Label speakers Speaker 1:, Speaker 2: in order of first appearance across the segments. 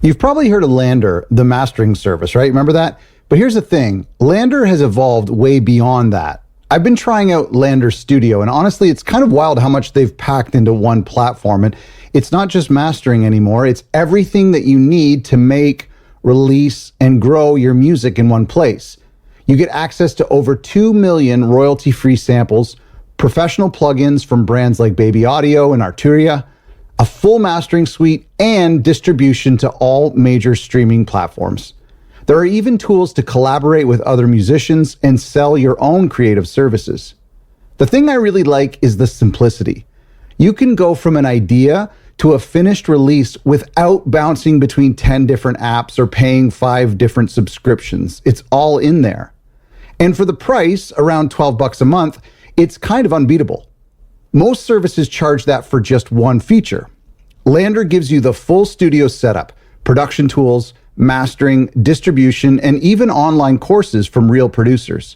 Speaker 1: You've probably heard of Lander, the mastering service, right? Remember that? But here's the thing. Lander has evolved way beyond that. I've been trying out Lander Studio, and honestly, it's kind of wild how much they've packed into one platform. And it's not just mastering anymore. It's everything that you need to make, release, and grow your music in one place. You get access to over 2 million royalty-free samples, professional plugins from brands like Baby Audio and Arturia, a full mastering suite, and distribution to all major streaming platforms. There are even tools to collaborate with other musicians and sell your own creative services. The thing I really like is the simplicity. You can go from an idea to a finished release without bouncing between 10 different apps or paying 5 different subscriptions. It's all in there. And for the price, around $12 a month, it's kind of unbeatable. Most services charge that for just one feature. Lander gives you the full studio setup, production tools, mastering, distribution, and even online courses from real producers.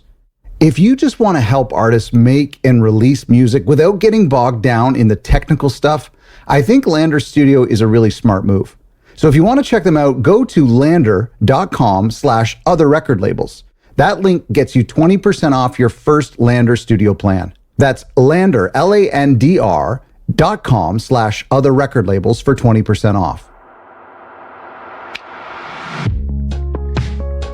Speaker 1: If you just want to help artists make and release music without getting bogged down in the technical stuff, I think Lander Studio is a really smart move. So if you want to check them out, go to lander.com/other record labels. That link gets you 20% off your first Lander Studio plan. That's Lander, LANDR.com/other record labels for 20% off.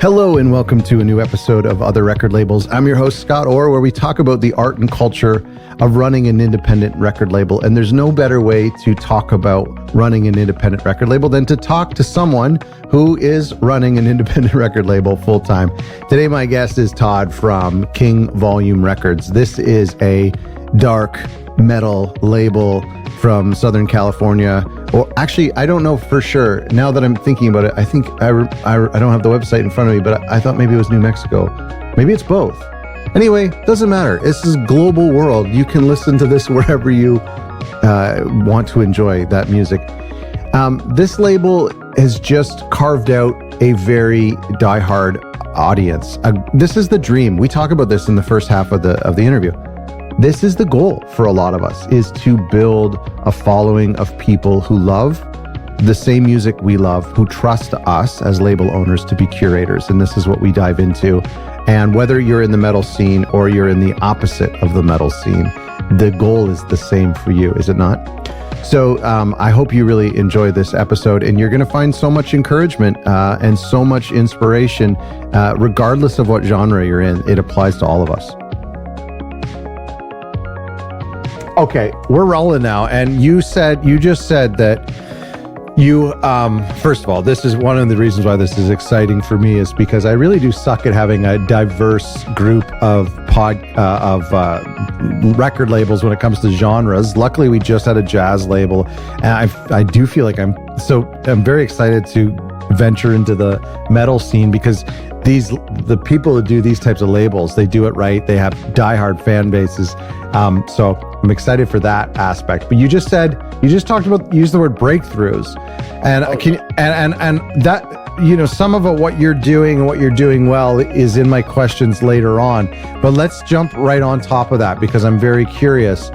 Speaker 1: Hello and welcome to a new episode of Other Record Labels. I'm your host, Scott Orr, where we talk about the art and culture of running an independent record label. And there's no better way to talk about running an independent record label than to talk to someone who is running an independent record label full time. Today, my guest is Todd from King Volume Records. This is a dark metal label from Southern California. Well, actually, I don't know for sure. Now that I'm thinking about it, I think I don't have the website in front of me, but I thought maybe it was New Mexico. Maybe it's both. Anyway, doesn't matter. This is a global world. You can listen to this wherever you want to enjoy that music. This label has just carved out a very diehard audience. This is the dream. We talk about this in the first half of the interview. This is the goal for a lot of us, is to build a following of people who love the same music we love, who trust us as label owners to be curators. And this is what we dive into. And whether you're in the metal scene or you're in the opposite of the metal scene, the goal is the same for you, is it not? So I hope you really enjoy this episode, and you're going to find so much encouragement and so much inspiration, regardless of what genre you're in. It applies to all of us. Okay, we're rolling now, and you just said that you, first of all, this is one of the reasons why this is exciting for me, is because I really do suck at having a diverse group of record labels when it comes to genres. Luckily, we just had a jazz label, and I do feel like I'm very excited to venture into the metal scene, because the people who do these types of labels, they do it right. They have diehard fan bases. So I'm excited for that aspect. But you just used the word breakthroughs, and and that, you know, some of what you're doing and what you're doing well is in my questions later on. But let's jump right on top of that, because I'm very curious.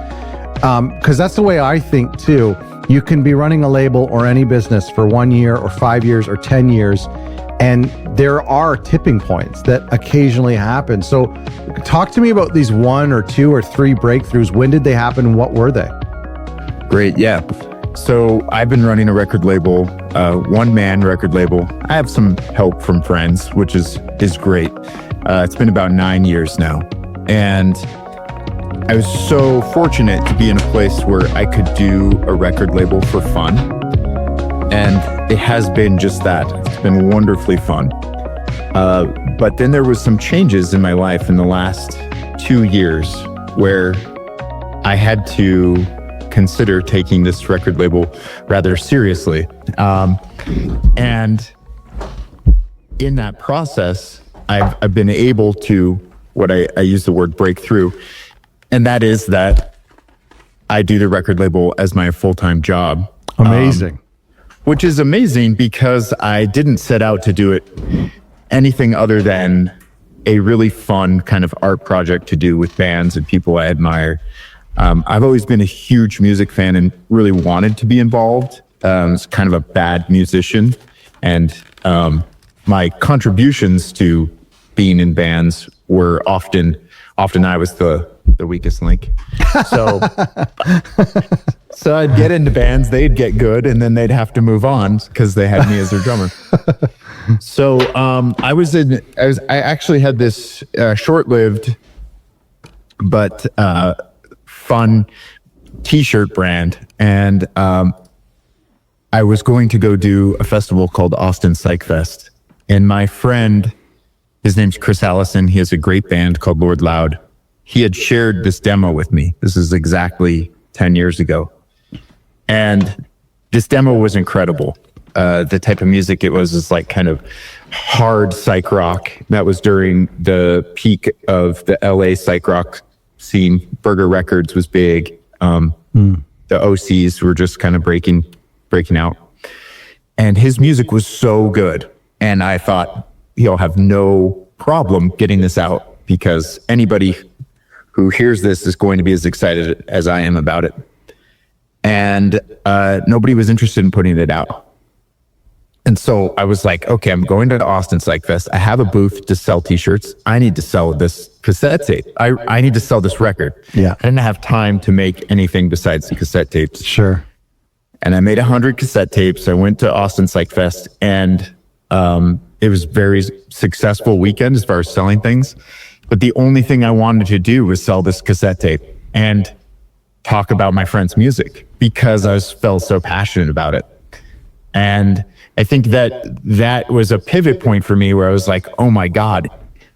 Speaker 1: Because that's the way I think too. You can be running a label or any business for 1 year or 5 years or 10 years, and there are tipping points that occasionally happen. So talk to me about these 1 or 2 or 3 breakthroughs. When did they happen and what were they?
Speaker 2: Great, yeah. So I've been running a record label, one-man record label. I have some help from friends, which is great. It's been about 9 years now. And I was so fortunate to be in a place where I could do a record label for fun. And it has been just that. It's been wonderfully fun. But then there was some changes in my life in the last 2 years where I had to consider taking this record label rather seriously. And in that process, I've been able to, I use the word breakthrough, and that is that I do the record label as my full-time job.
Speaker 1: Amazing.
Speaker 2: Which is amazing, because I didn't set out to do it anything other than a really fun kind of art project to do with bands and people I admire. I've always been a huge music fan and really wanted to be involved. I was kind of a bad musician And my contributions to being in bands were often I was the weakest link. So I'd get into bands, they'd get good, and then they'd have to move on because they had me as their drummer. So I actually had this short-lived but fun t-shirt brand, and I was going to go do a festival called Austin Psych Fest, and my friend, his name's Chris Allison, he has a great band called Lord Loud. He had shared this demo with me. This is exactly 10 years ago, and this demo was incredible. The type of music it was is like kind of hard psych rock. That was during the peak of the LA psych rock scene. Burger Records was big. The OCs were just kind of breaking out. And his music was so good. And I thought he'll have no problem getting this out because anybody who hears this is going to be as excited as I am about it. And nobody was interested in putting it out. And so I was like, okay, I'm going to Austin Psych Fest. I have a booth to sell t-shirts. I need to sell this cassette tape. I need to sell this record.
Speaker 1: Yeah.
Speaker 2: I didn't have time to make anything besides the cassette tapes.
Speaker 1: Sure.
Speaker 2: And I made 100 cassette tapes. I went to Austin Psych Fest, and it was a very successful weekend as far as selling things. But the only thing I wanted to do was sell this cassette tape and talk about my friend's music because I felt so passionate about it. And I think that was a pivot point for me where I was like, oh my God,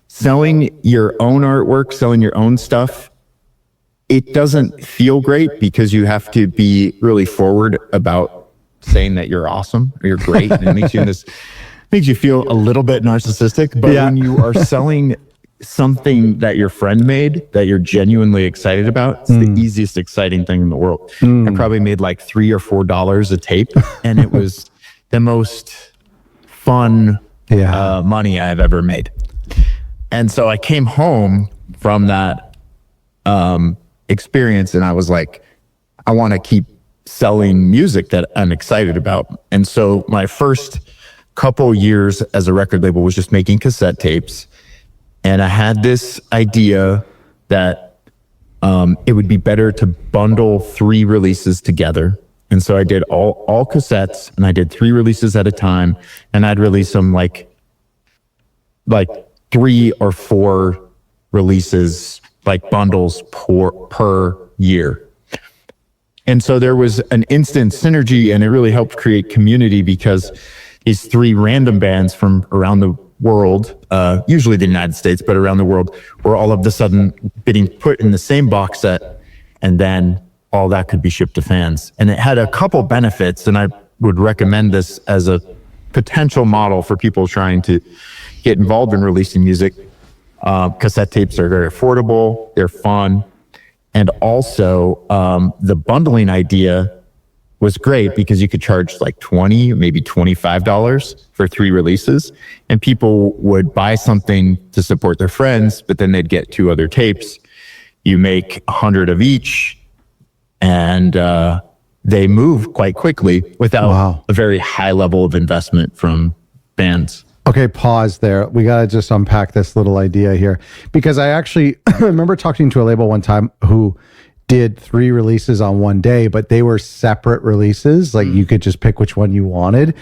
Speaker 2: selling your own artwork, selling your own stuff, it doesn't feel great because you have to be really forward about saying that you're awesome or you're great. And it makes you feel a little bit narcissistic. But when you are selling something that your friend made that you're genuinely excited about, it's the easiest exciting thing in the world. I probably made like $3 or $4 a tape, and it was the most fun money I've ever made. And so I came home from that experience, and I was like, I want to keep selling music that I'm excited about. And so my first couple years as a record label was just making cassette tapes. And I had this idea that it would be better to bundle 3 releases together. And so I did all cassettes, and I did 3 releases at a time, and I'd release them like 3 or 4 releases, like bundles per year. And so there was an instant synergy, and it really helped create community because these 3 random bands from around the world, usually the United States, but around the world, were all of a sudden getting put in the same box set, and then all that could be shipped to fans. And it had a couple benefits, and I would recommend this as a potential model for people trying to get involved in releasing music. Cassette tapes are very affordable, they're fun, and also the bundling idea was great because you could charge like $20, maybe $25 for 3 releases, and people would buy something to support their friends, but then they'd get 2 other tapes. You make 100 of each, and they move quite quickly without a very high level of investment from bands.
Speaker 1: Okay, pause there. We got to just unpack this little idea here, because I actually remember talking to a label one time who did 3 releases on one day, but they were separate releases. Like you could just pick which one you wanted.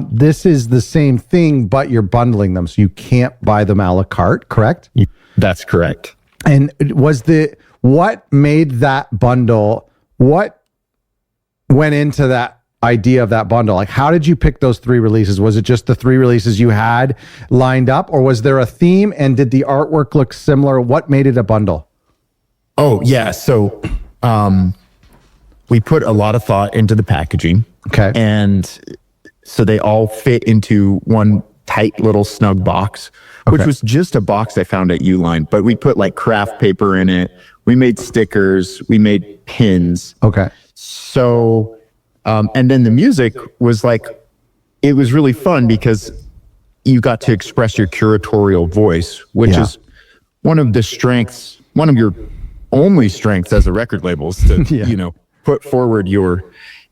Speaker 1: This is the same thing, but you're bundling them. So you can't buy them a la carte, correct?
Speaker 2: That's correct.
Speaker 1: And what made that bundle, what went into that idea of that bundle? Like, how did you pick those 3 releases? Was it just the 3 releases you had lined up, or was there a theme, and did the artwork look similar? What made it a bundle?
Speaker 2: Oh, yeah. So we put a lot of thought into the packaging.
Speaker 1: Okay.
Speaker 2: And so they all fit into one tight little snug box, which was just a box I found at Uline. But we put like craft paper in it. We made stickers. We made pins.
Speaker 1: Okay.
Speaker 2: So, and then the music was like, it was really fun because you got to express your curatorial voice, which is one of the strengths, one of your only strengths as a record label is to, put forward your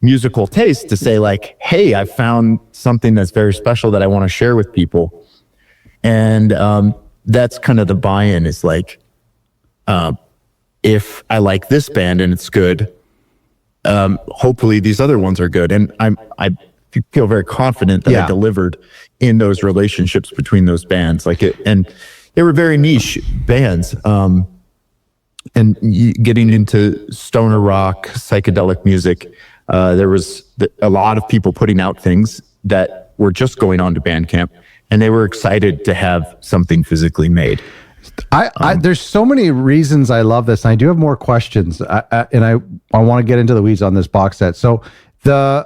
Speaker 2: musical taste to say like, hey, I found something that's very special that I want to share with people. And that's kind of the buy-in is like, if I like this band and it's good, hopefully these other ones are good. And I feel very confident that I delivered in those relationships between those bands. And they were very niche bands. And getting into stoner rock, psychedelic music, there was a lot of people putting out things that were just going on to Bandcamp, and they were excited to have something physically made.
Speaker 1: There's so many reasons I love this, and I do have more questions, and I want to get into the weeds on this box set. So they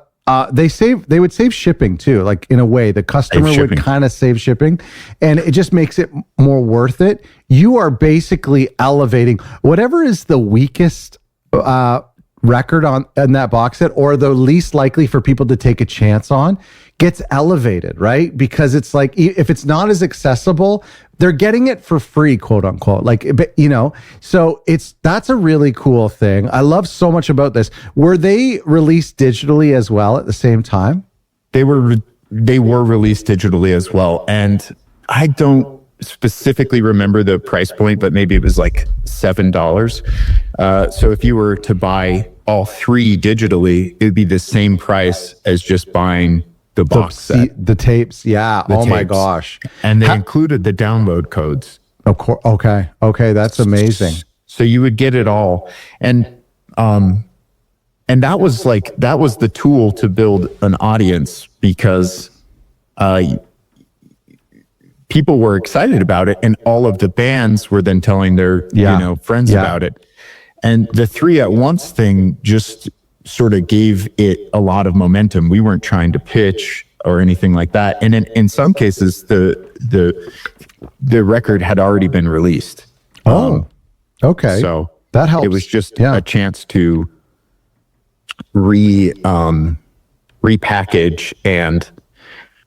Speaker 1: would save shipping too, like in a way the customer would kind of save shipping, and it just makes it more worth it. You are basically elevating whatever is the weakest record on that box set, or the least likely for people to take a chance on, gets elevated, right? Because it's like, if it's not as accessible, they're getting it for free, quote unquote. Like, you know, so that's a really cool thing. I love so much about this. Were they released digitally as well at the same time?
Speaker 2: They were released digitally as well. And I don't specifically remember the price point, but maybe it was like $7. So if you were to buy all three digitally, it'd be the same price as just buying the box set.
Speaker 1: The tapes. Yeah. My gosh.
Speaker 2: And they included the download codes.
Speaker 1: Of course. Okay. That's amazing.
Speaker 2: So you would get it all. And that was the tool to build an audience, because people were excited about it, and all of the bands were then telling their friends about it. And the 3 at once thing just sort of gave it a lot of momentum. We weren't trying to pitch or anything like that. And in some cases, the record had already been released.
Speaker 1: Okay.
Speaker 2: So
Speaker 1: that helps.
Speaker 2: It was just a chance to repackage and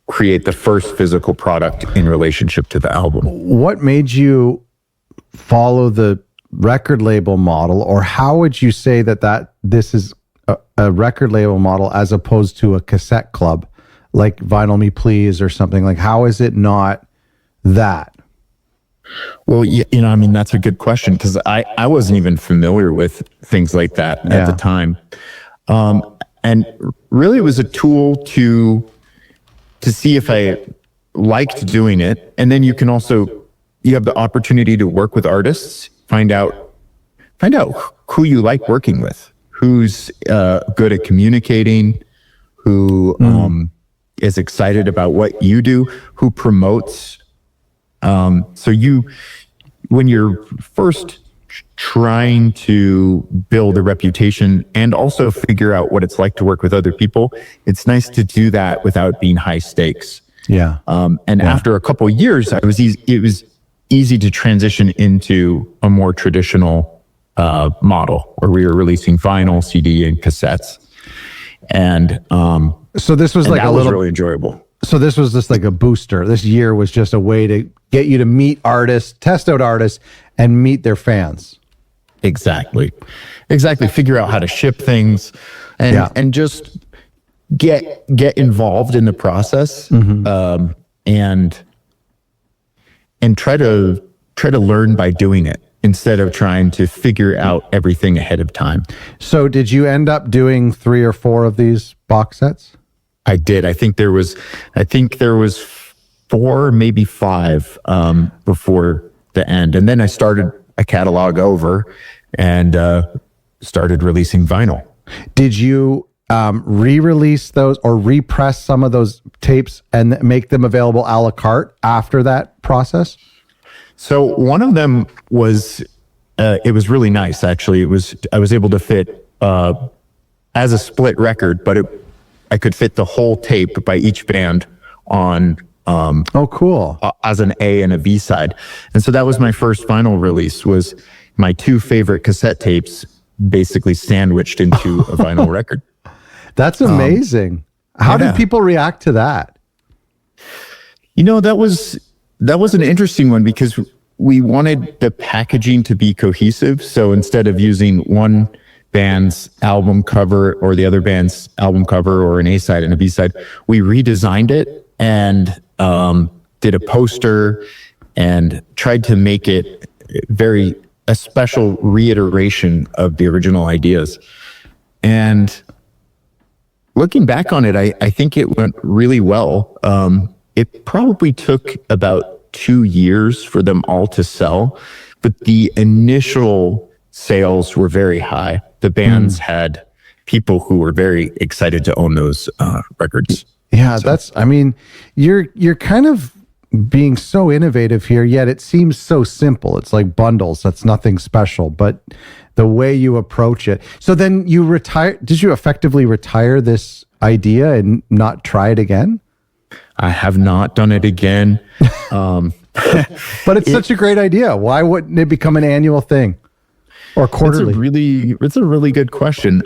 Speaker 2: create the first physical product in relationship to the album.
Speaker 1: What made you follow the record label model, or how would you say that this is a record label model as opposed to a cassette club like Vinyl Me Please or something? Like, how is it not that?
Speaker 2: Well, that's a good question, because I wasn't even familiar with things like that at the time. And really it was a tool to see if I liked doing it. And then you have the opportunity to work with artists, find out who you like working with, who's good at communicating, who is excited about what you do, who promotes. So when you're first trying to build a reputation and also figure out what it's like to work with other people, it's nice to do that without being high stakes.
Speaker 1: Yeah.
Speaker 2: After a couple of years, it was easy to transition into a more traditional model where we were releasing vinyl, CD, and cassettes. And
Speaker 1: so this was like
Speaker 2: was really enjoyable.
Speaker 1: So this was just like a booster. This year was just a way to get you to meet artists, test out artists, and meet their fans.
Speaker 2: Exactly. Figure out how to ship things, and just get involved in the process, and try to learn by doing it instead of trying to figure out everything ahead of time.
Speaker 1: So did you end up doing 3 or 4 of these box sets?
Speaker 2: I did. I think there was 4, maybe 5 before the end. And then I started a catalog over and started releasing vinyl. Did
Speaker 1: you re-release those or repress some of those tapes and make them available a la carte after that process?
Speaker 2: So one of them was, it was really nice, actually. I was able to fit as a split record, but I could fit the whole tape by each band on
Speaker 1: cool.
Speaker 2: As an A and a B side. And so that was my first vinyl release, was my 2 favorite cassette tapes basically sandwiched into a vinyl record.
Speaker 1: That's amazing. How did people react to that?
Speaker 2: That was an interesting one, because we wanted the packaging to be cohesive. So instead of using one band's album cover or the other band's album cover or an A-side and a B-side. We redesigned it and did a poster and tried to make it a special reiteration of the original ideas. And looking back on it, I think it went really well. It probably took about 2 years for them all to sell, but the initial sales were very high. The bands had people who were very excited to own those records.
Speaker 1: Yeah, you're kind of being so innovative here, yet it seems so simple. It's like bundles. That's nothing special, but the way you approach it. So then you retire. Did you effectively retire this idea and not try it again?
Speaker 2: I have not done it again.
Speaker 1: But it's such a great idea. Why wouldn't it become an annual thing or quarterly?
Speaker 2: It's a really good question.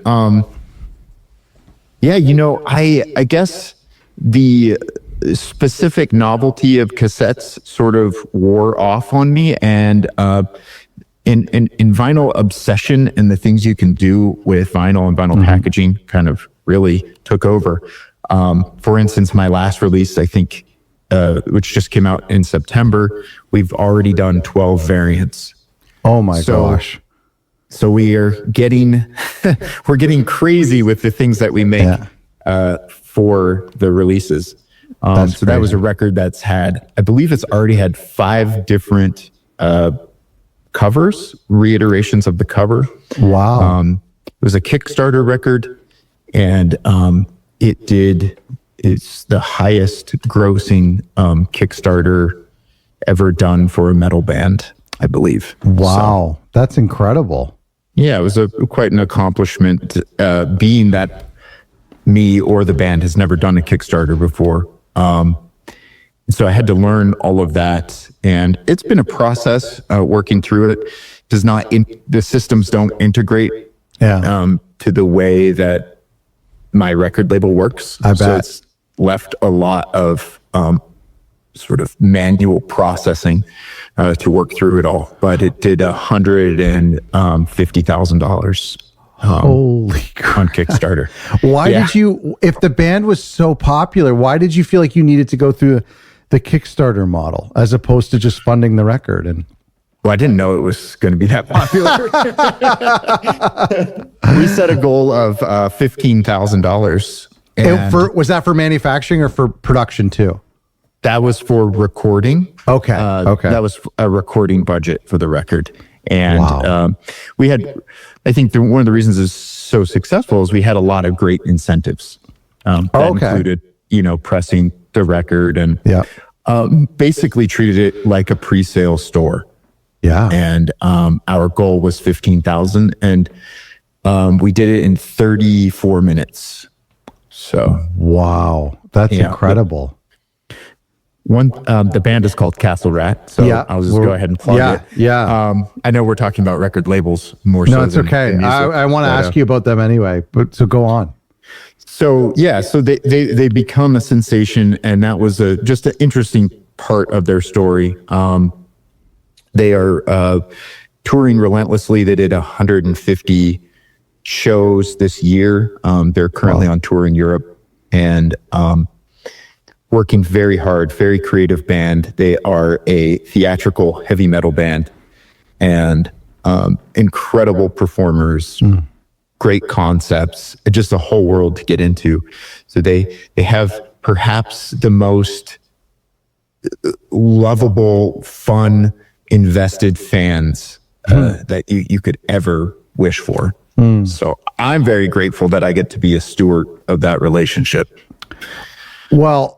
Speaker 2: Yeah, I guess the specific novelty of cassettes sort of wore off on me, and in vinyl obsession and the things you can do with vinyl and vinyl packaging kind of really took over. For instance, my last release, I think, which just came out in September, we've already done 12 variants.
Speaker 1: Oh my gosh.
Speaker 2: So we are getting, we're getting crazy with the things that we make for the releases. So that was a record that's had, I believe it's already had 5 different covers, reiterations of the cover.
Speaker 1: Wow.
Speaker 2: It was a Kickstarter record, and it's the highest grossing Kickstarter ever done for a metal band, I believe.
Speaker 1: Wow. So, that's incredible.
Speaker 2: Yeah, it was quite an accomplishment, being that me or the band has never done a Kickstarter before. So I had to learn all of that, and it's been a process working through it. The systems don't integrate to the way that my record label works.
Speaker 1: I bet.
Speaker 2: So it's left a lot of sort of manual processing to work through it all. But it did $150,000
Speaker 1: holy crap.
Speaker 2: on Kickstarter.
Speaker 1: Why did you, if the band was so popular, why did you feel like you needed to go through the Kickstarter model as opposed to just funding the record? And
Speaker 2: well, I didn't know it was going to be that popular. We set a goal of $15,000.
Speaker 1: Was that for manufacturing or for production too?
Speaker 2: That was for recording.
Speaker 1: Okay.
Speaker 2: That was a recording budget for the record. And we had, I think one of the reasons it's so successful is we had a lot of great incentives that included, pressing the record and basically treated it like a pre-sale store.
Speaker 1: Yeah.
Speaker 2: And our goal was 15,000, and we did it in 34 minutes. So
Speaker 1: wow, that's incredible.
Speaker 2: The band is called Castle Rat, so I'll just go ahead and plug it.
Speaker 1: Yeah.
Speaker 2: I know we're talking about record labels more so.
Speaker 1: No, it's okay. I want to ask you about them anyway, but so go on.
Speaker 2: So they become a sensation, and that was just an interesting part of their story. They are touring relentlessly. They did 150 shows this year. They're currently on tour in Europe, and working very hard, very creative band. They are a theatrical heavy metal band, and incredible performers, great concepts, just a whole world to get into. So they have perhaps the most lovable, fun, invested fans that you could ever wish for. So I'm very grateful that I get to be a steward of that relationship.
Speaker 1: Well,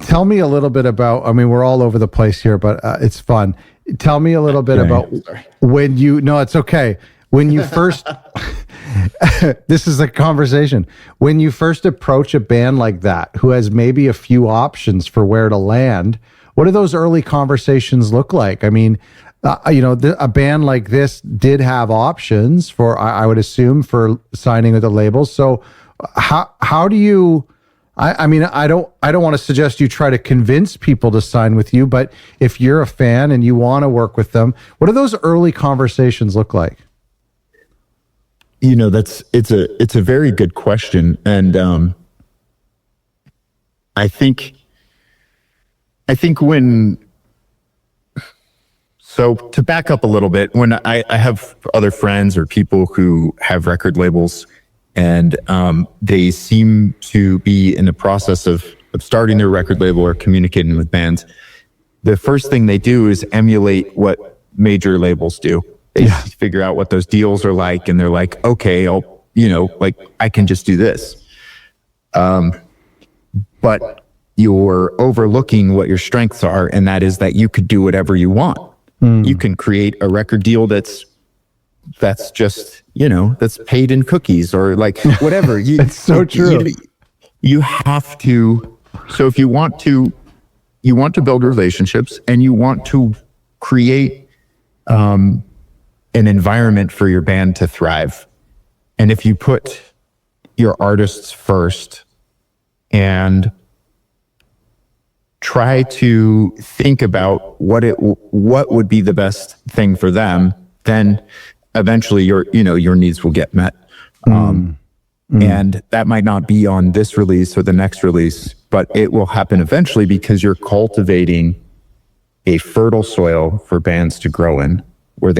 Speaker 1: tell me a little bit about, we're all over the place here, but it's fun. Tell me a little bit about when it's okay. When you first, this is a conversation. When you first approach a band like that, who has maybe a few options for where to land, what do those early conversations look like? A band like this did have options for, I would assume, for signing with the labels. So how do you, I don't want to suggest you try to convince people to sign with you, but if you're a fan and you want to work with them, what do those early conversations look like?
Speaker 2: it's a very good question. And I think so to back up a little bit, when I have other friends or people who have record labels, and they seem to be in the process of starting their record label or communicating with bands, the first thing they do is emulate what major labels do. They figure out what those deals are like, and they're like, okay, I can just do this. But you're overlooking what your strengths are, and that is that you could do whatever you want. You can create a record deal that's just, that's paid in cookies or like whatever.
Speaker 1: It's so true.
Speaker 2: You have to. So if you want to build relationships and you want to create an environment for your band to thrive, and if you put your artists first and try to think about what would be the best thing for them, then eventually your needs will get met. And that might not be on this release or the next release, but it will happen eventually because you're cultivating a fertile soil for bands to grow in, where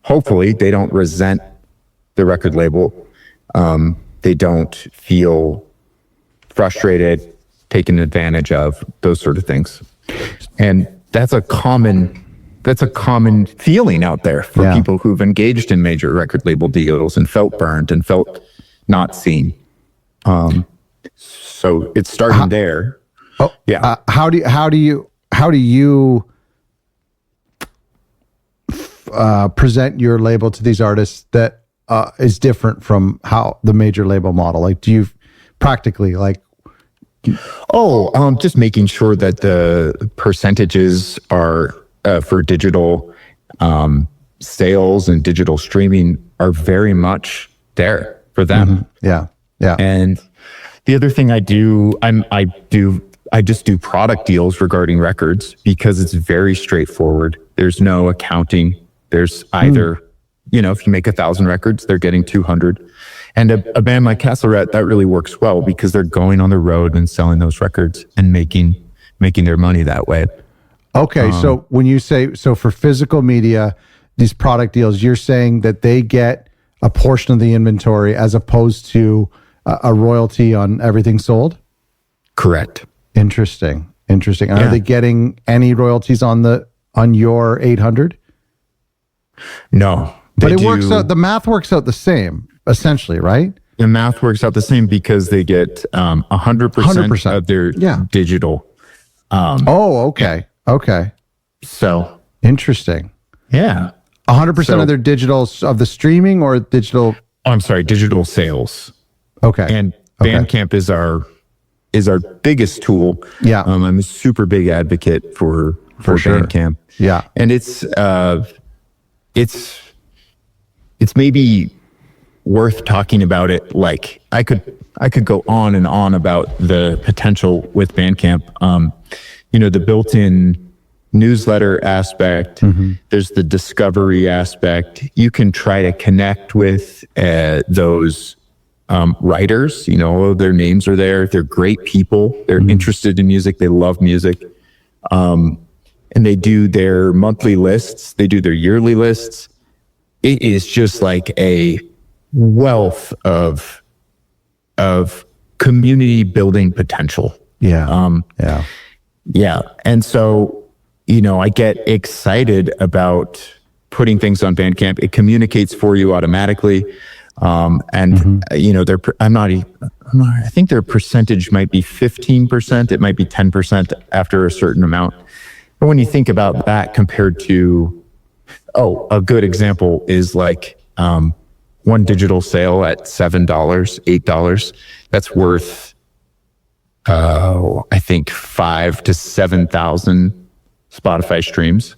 Speaker 2: hopefully they don't resent the record label. They don't feel frustrated, taken advantage of, those sort of things. And that's a common feeling out there for people who've engaged in major record label deals and felt burned and felt not seen. So it's starting there.
Speaker 1: Oh, yeah. How do you present your label to these artists that is different from how the major label model? Like, do you practically
Speaker 2: just making sure that the percentages are for digital sales and digital streaming are very much there for them.
Speaker 1: Yeah.
Speaker 2: And the other thing I just do product deals regarding records because it's very straightforward. There's no accounting. There's either, if you make 1,000 records, they're getting 200. And a band like Castle Rat, that really works well because they're going on the road and selling those records and making their money that way.
Speaker 1: Okay, so when you say, for physical media, these product deals, you're saying that they get a portion of the inventory as opposed to a royalty on everything sold?
Speaker 2: Correct.
Speaker 1: Interesting. Are they getting any royalties on your 800?
Speaker 2: No.
Speaker 1: But it works out, the math works out the same, essentially, right?
Speaker 2: The math works out the same because they get 100% of their digital.
Speaker 1: Okay.
Speaker 2: So
Speaker 1: interesting.
Speaker 2: Yeah.
Speaker 1: 100% of their digital, of the streaming or digital?
Speaker 2: Oh, I'm sorry, digital sales.
Speaker 1: Okay.
Speaker 2: And Bandcamp is our biggest tool.
Speaker 1: Yeah.
Speaker 2: I'm a super big advocate for
Speaker 1: sure.
Speaker 2: Bandcamp.
Speaker 1: Yeah.
Speaker 2: And it's maybe worth talking about it. Like I could go on and on about the potential with Bandcamp. The built-in newsletter aspect. There's the discovery aspect. You can try to connect with those writers. Their names are there. They're great people. They're interested in music. They love music. And they do their monthly lists. They do their yearly lists. It is just like a wealth of community building potential.
Speaker 1: Yeah.
Speaker 2: Yeah. And so, I get excited about putting things on Bandcamp. It communicates for you automatically. I think their percentage might be 15%. It might be 10% after a certain amount. But when you think about that compared to, a good example is like, one digital sale at $7, $8, that's worth, I think 5,000 to 7,000 Spotify streams.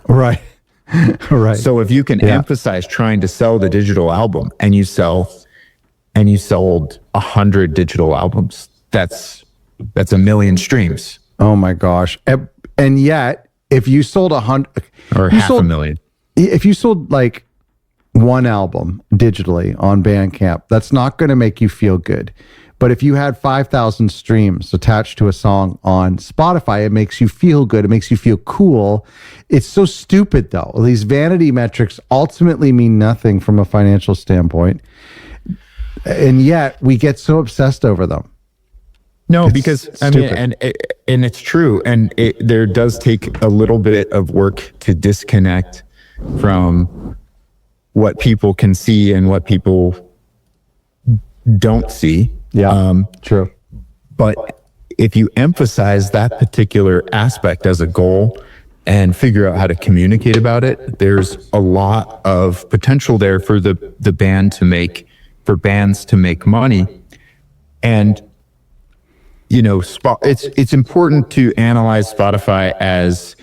Speaker 1: Right. Right.
Speaker 2: So if you can emphasize trying to sell the digital album and you sold 100 digital albums, that's 1 million streams.
Speaker 1: Oh my gosh. And yet, if you sold 100
Speaker 2: or half a million,
Speaker 1: if you sold like one album digitally on Bandcamp, that's not going to make you feel good. But if you had 5,000 streams attached to a song on Spotify, it makes you feel good. It makes you feel cool. It's so stupid, though. These vanity metrics ultimately mean nothing from a financial standpoint. And yet we get so obsessed over them.
Speaker 2: No,
Speaker 1: It's
Speaker 2: because
Speaker 1: stupid.
Speaker 2: I mean, and it's true. And there does take a little bit of work to disconnect from what people can see and what people don't see.
Speaker 1: Yeah, true.
Speaker 2: But if you emphasize that particular aspect as a goal and figure out how to communicate about it, there's a lot of potential there for the band to make, for bands to make money. And, you know, it's important to analyze Spotify as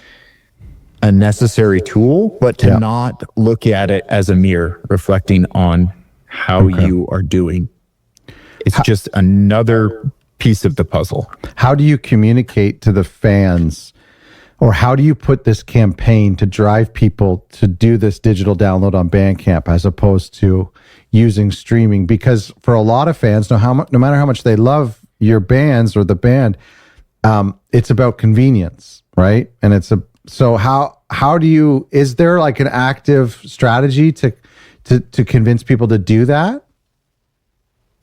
Speaker 2: a necessary tool, but to not look at it as a mirror reflecting on how you are doing. It's just another piece of the puzzle.
Speaker 1: How do you communicate to the fans, or how do you put this campaign to drive people to do this digital download on Bandcamp as opposed to using streaming? Because for a lot of fans, no matter how much they love your bands or the band, it's about convenience, right? And so how do you, is there like an active strategy to convince people to do that?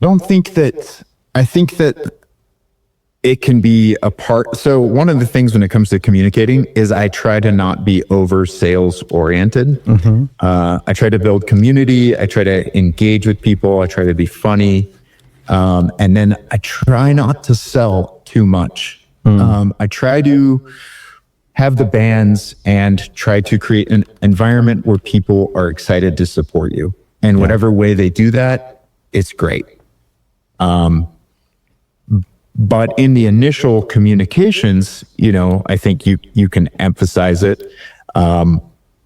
Speaker 2: I think that it can be a part. So one of the things when it comes to communicating is I try to not be over sales oriented. I try to build community. I try to engage with people. I try to be funny. And then I try not to sell too much. I try to have the bands and try to create an environment where people are excited to support you. And whatever way they do that, it's great. But in the initial communications, you know, I think you can emphasize it.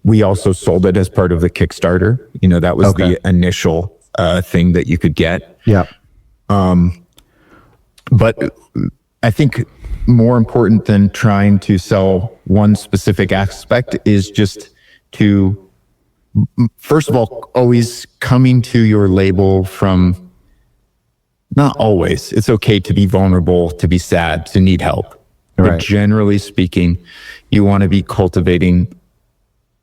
Speaker 2: We also sold it as part of the Kickstarter. You know, that was the initial thing that you could get.
Speaker 1: Yeah.
Speaker 2: But I think more important than trying to sell one specific aspect is just to, first of all, always coming to your label from, not always, it's okay to be vulnerable, to be sad, to need help.
Speaker 1: Right.
Speaker 2: But generally speaking, you want to be cultivating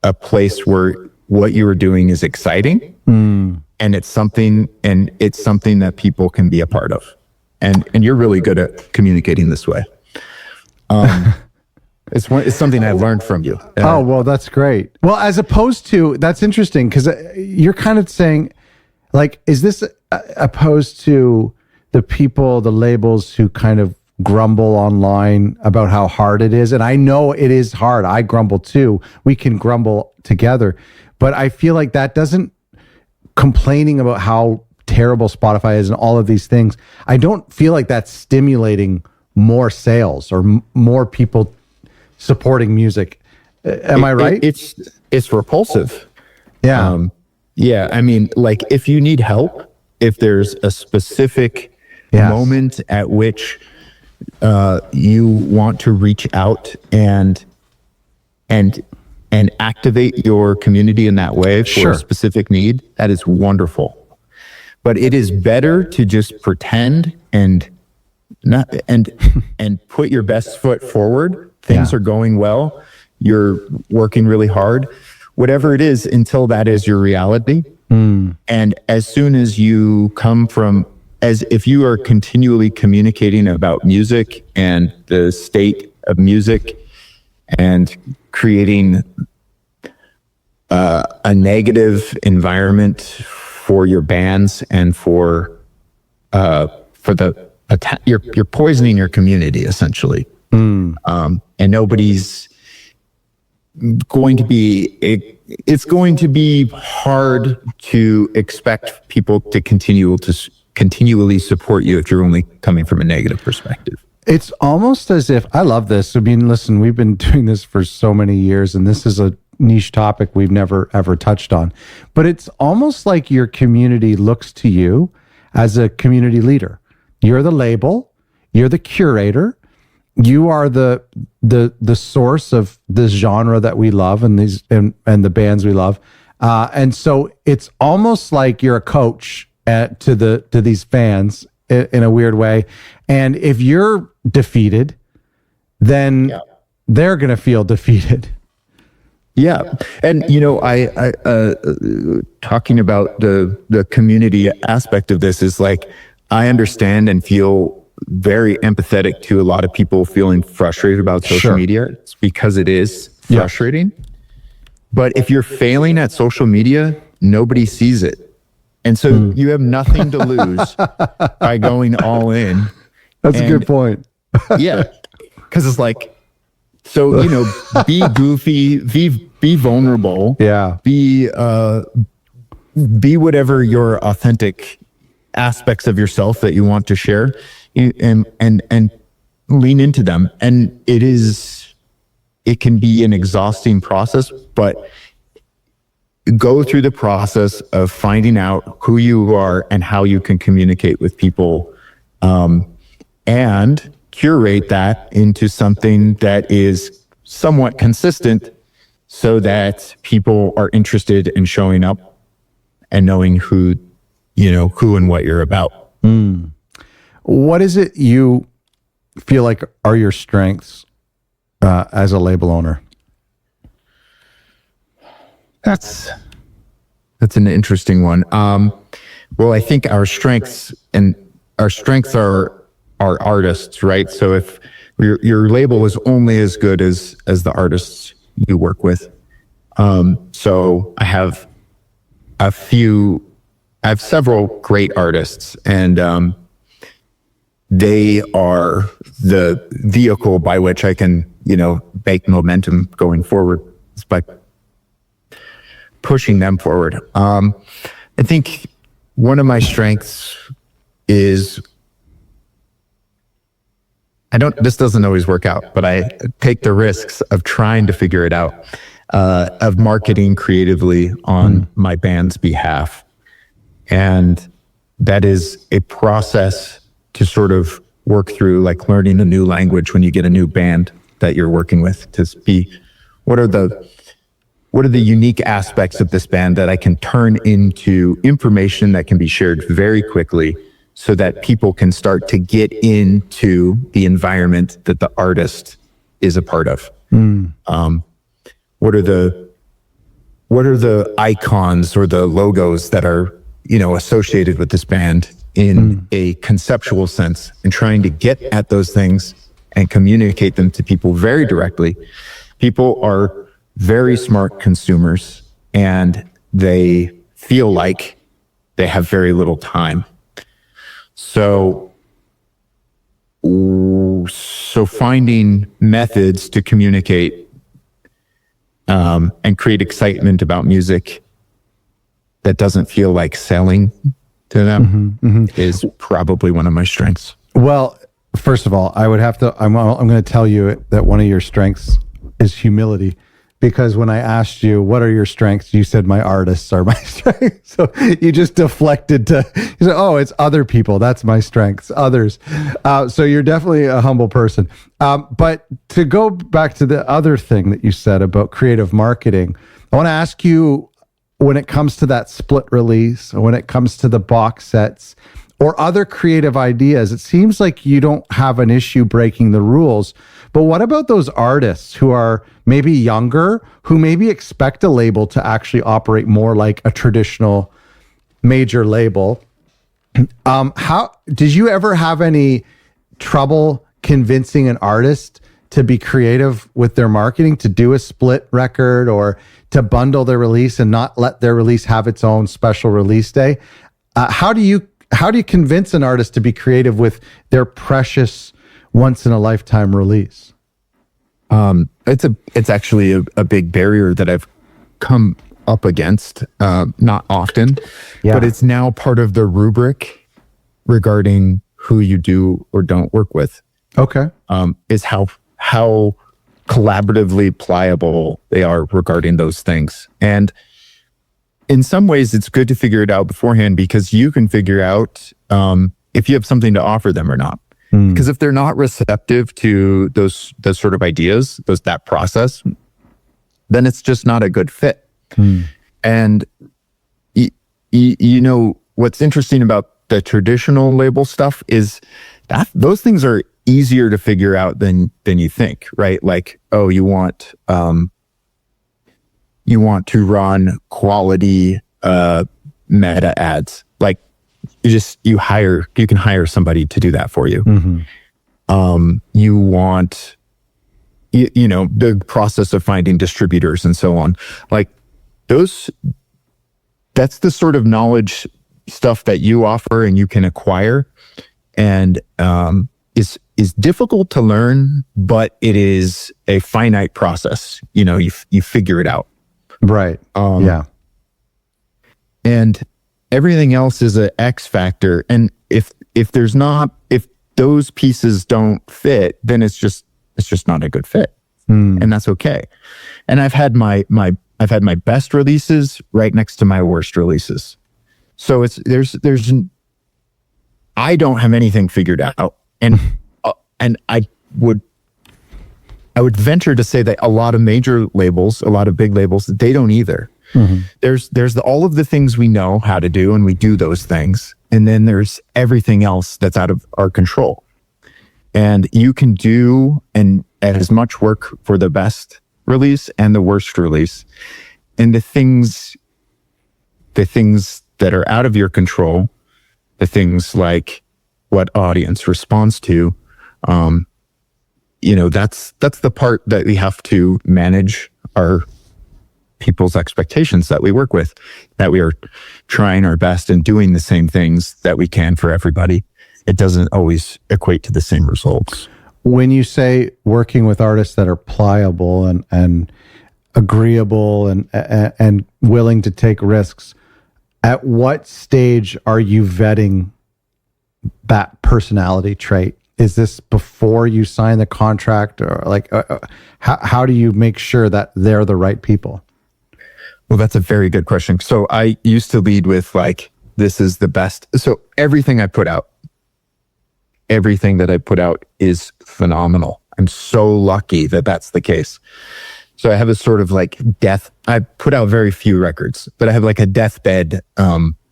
Speaker 2: a place where what you are doing is exciting and it's something that people can be a part of. And you're really good at communicating this way. It's something I learned from you.
Speaker 1: Oh, well, that's great. Well, as opposed to, that's interesting because you're kind of saying, like, is this opposed to the people, the labels who kind of grumble online about how hard it is? And I know it is hard. I grumble too. We can grumble together. But I feel like that doesn't, complaining about how terrible Spotify is and all of these things, I don't feel like that's stimulating more sales or more people supporting music. Am I right?
Speaker 2: It's repulsive.
Speaker 1: Yeah.
Speaker 2: Yeah. I mean, like if you need help, if there's a specific moment at which you want to reach out and activate your community in that way for a specific need, that is wonderful. But it is better to just pretend and put your best foot forward. Things are going well. You're working really hard, whatever it is, until that is your reality. And as soon as you come from, as if you are continually communicating about music and the state of music and creating a negative environment for your bands and you're poisoning your community essentially. And nobody's going to be, it's going to be hard to expect people to continually support you if you're only coming from a negative perspective.
Speaker 1: It's almost as if, I love this. I mean, listen, we've been doing this for so many years, and this is a niche topic we've never ever touched on. But it's almost like your community looks to you as a community leader. You're the label, you're the curator, you are the source of this genre that we love and the bands we love. And so it's almost like you're a coach to these fans in a weird way. And if you're defeated, then they're going to feel defeated.
Speaker 2: Yeah. And, I talking about the community aspect of this is like, I understand and feel very empathetic to a lot of people feeling frustrated about social media. It's because it is frustrating. But if you're failing at social media, nobody sees it. And so you have nothing to lose by going all in.
Speaker 1: That's a good point.
Speaker 2: Yeah. Because it's like, so, be goofy, be vulnerable.
Speaker 1: Yeah.
Speaker 2: Be whatever your authentic aspects of yourself that you want to share, and lean into them. And it can be an exhausting process, but go through the process of finding out who you are and how you can communicate with people, and curate that into something that is somewhat consistent so that people are interested in showing up and knowing who and what you're about.
Speaker 1: What is it you feel like are your strengths as a label owner?
Speaker 2: That's an interesting one. Well, I think our strengths are our artists, right? So if your label is only as good as the artists you work with. So I have several great artists, and they are the vehicle by which I can, make momentum going forward. It's by pushing them forward. I think one of my strengths is, this doesn't always work out, but I take the risks of trying to figure it out, of marketing creatively on my band's behalf. And that is a process to sort of work through, like learning a new language when you get a new band that you're working with, to be, what are the unique aspects of this band that I can turn into information that can be shared very quickly so that people can start to get into the environment that the artist is a part of. What are the icons or the logos that are, associated with this band in a conceptual sense, and trying to get at those things and communicate them to people very directly. People are very smart consumers, and they feel like they have very little time. So finding methods to communicate and create excitement about music that doesn't feel like selling to them is probably one of my strengths.
Speaker 1: Well, first of all, I'm going to tell you that one of your strengths is humility. Because when I asked you, what are your strengths? You said, my artists are my strengths. So you just deflected you said, oh, it's other people. That's my strengths, others. So you're definitely a humble person. But to go back to the other thing that you said about creative marketing, I want to ask you, when it comes to that split release, or when it comes to the box sets or other creative ideas, it seems like you don't have an issue breaking the rules. But what about those artists who are maybe younger, who maybe expect a label to actually operate more like a traditional major label? How did you ever have any trouble convincing an artist to be creative with their marketing, to do a split record or to bundle their release and not let their release have its own special release day? How do you convince an artist to be creative with their precious once in a lifetime release?
Speaker 2: It's actually a big barrier that I've come up against, not often, but it's now part of the rubric regarding who you do or don't work with.
Speaker 1: Okay.
Speaker 2: Is how collaboratively pliable they are regarding those things. And in some ways, it's good to figure it out beforehand, because you can figure out if you have something to offer them or not. Because if they're not receptive to those sort of ideas, that process, then it's just not a good fit. And you know, what's interesting about the traditional label stuff is that those things are easier to figure out than you think, right? Like, oh, you want to run quality meta ads. Like you can hire somebody to do that for you. You want, you know, the process of finding distributors and so on. Like that's the sort of knowledge stuff that you offer and you can acquire, and is difficult to learn, but it is a finite process. You know, you figure it out.
Speaker 1: Right. Yeah.
Speaker 2: And everything else is a X factor. And if those pieces don't fit, then it's just not a good fit. And that's okay. And I've had my best releases right next to my worst releases. So I don't have anything figured out. And I would venture to say that a lot of major labels, a lot of big labels, they don't either. There's all of the things we know how to do, and we do those things. And then there's everything else that's out of our control. And you can do as much work for the best release and the worst release. And the things that are out of your control, the things like what audience responds to, you know, that's the part that we have to manage our people's expectations that we work with, that we are trying our best and doing the same things that we can for everybody. It doesn't always equate to the same results.
Speaker 1: When you say working with artists that are pliable and agreeable and willing to take risks, at what stage are you vetting that personality trait? Is this before you sign the contract, or like how do you make sure that they're the right people?
Speaker 2: Well, that's a very good question. So I used to lead with like, this is the best. So everything that I put out is phenomenal. I'm so lucky that that's the case. So I have a sort of like I put out very few records, but I have like a deathbed,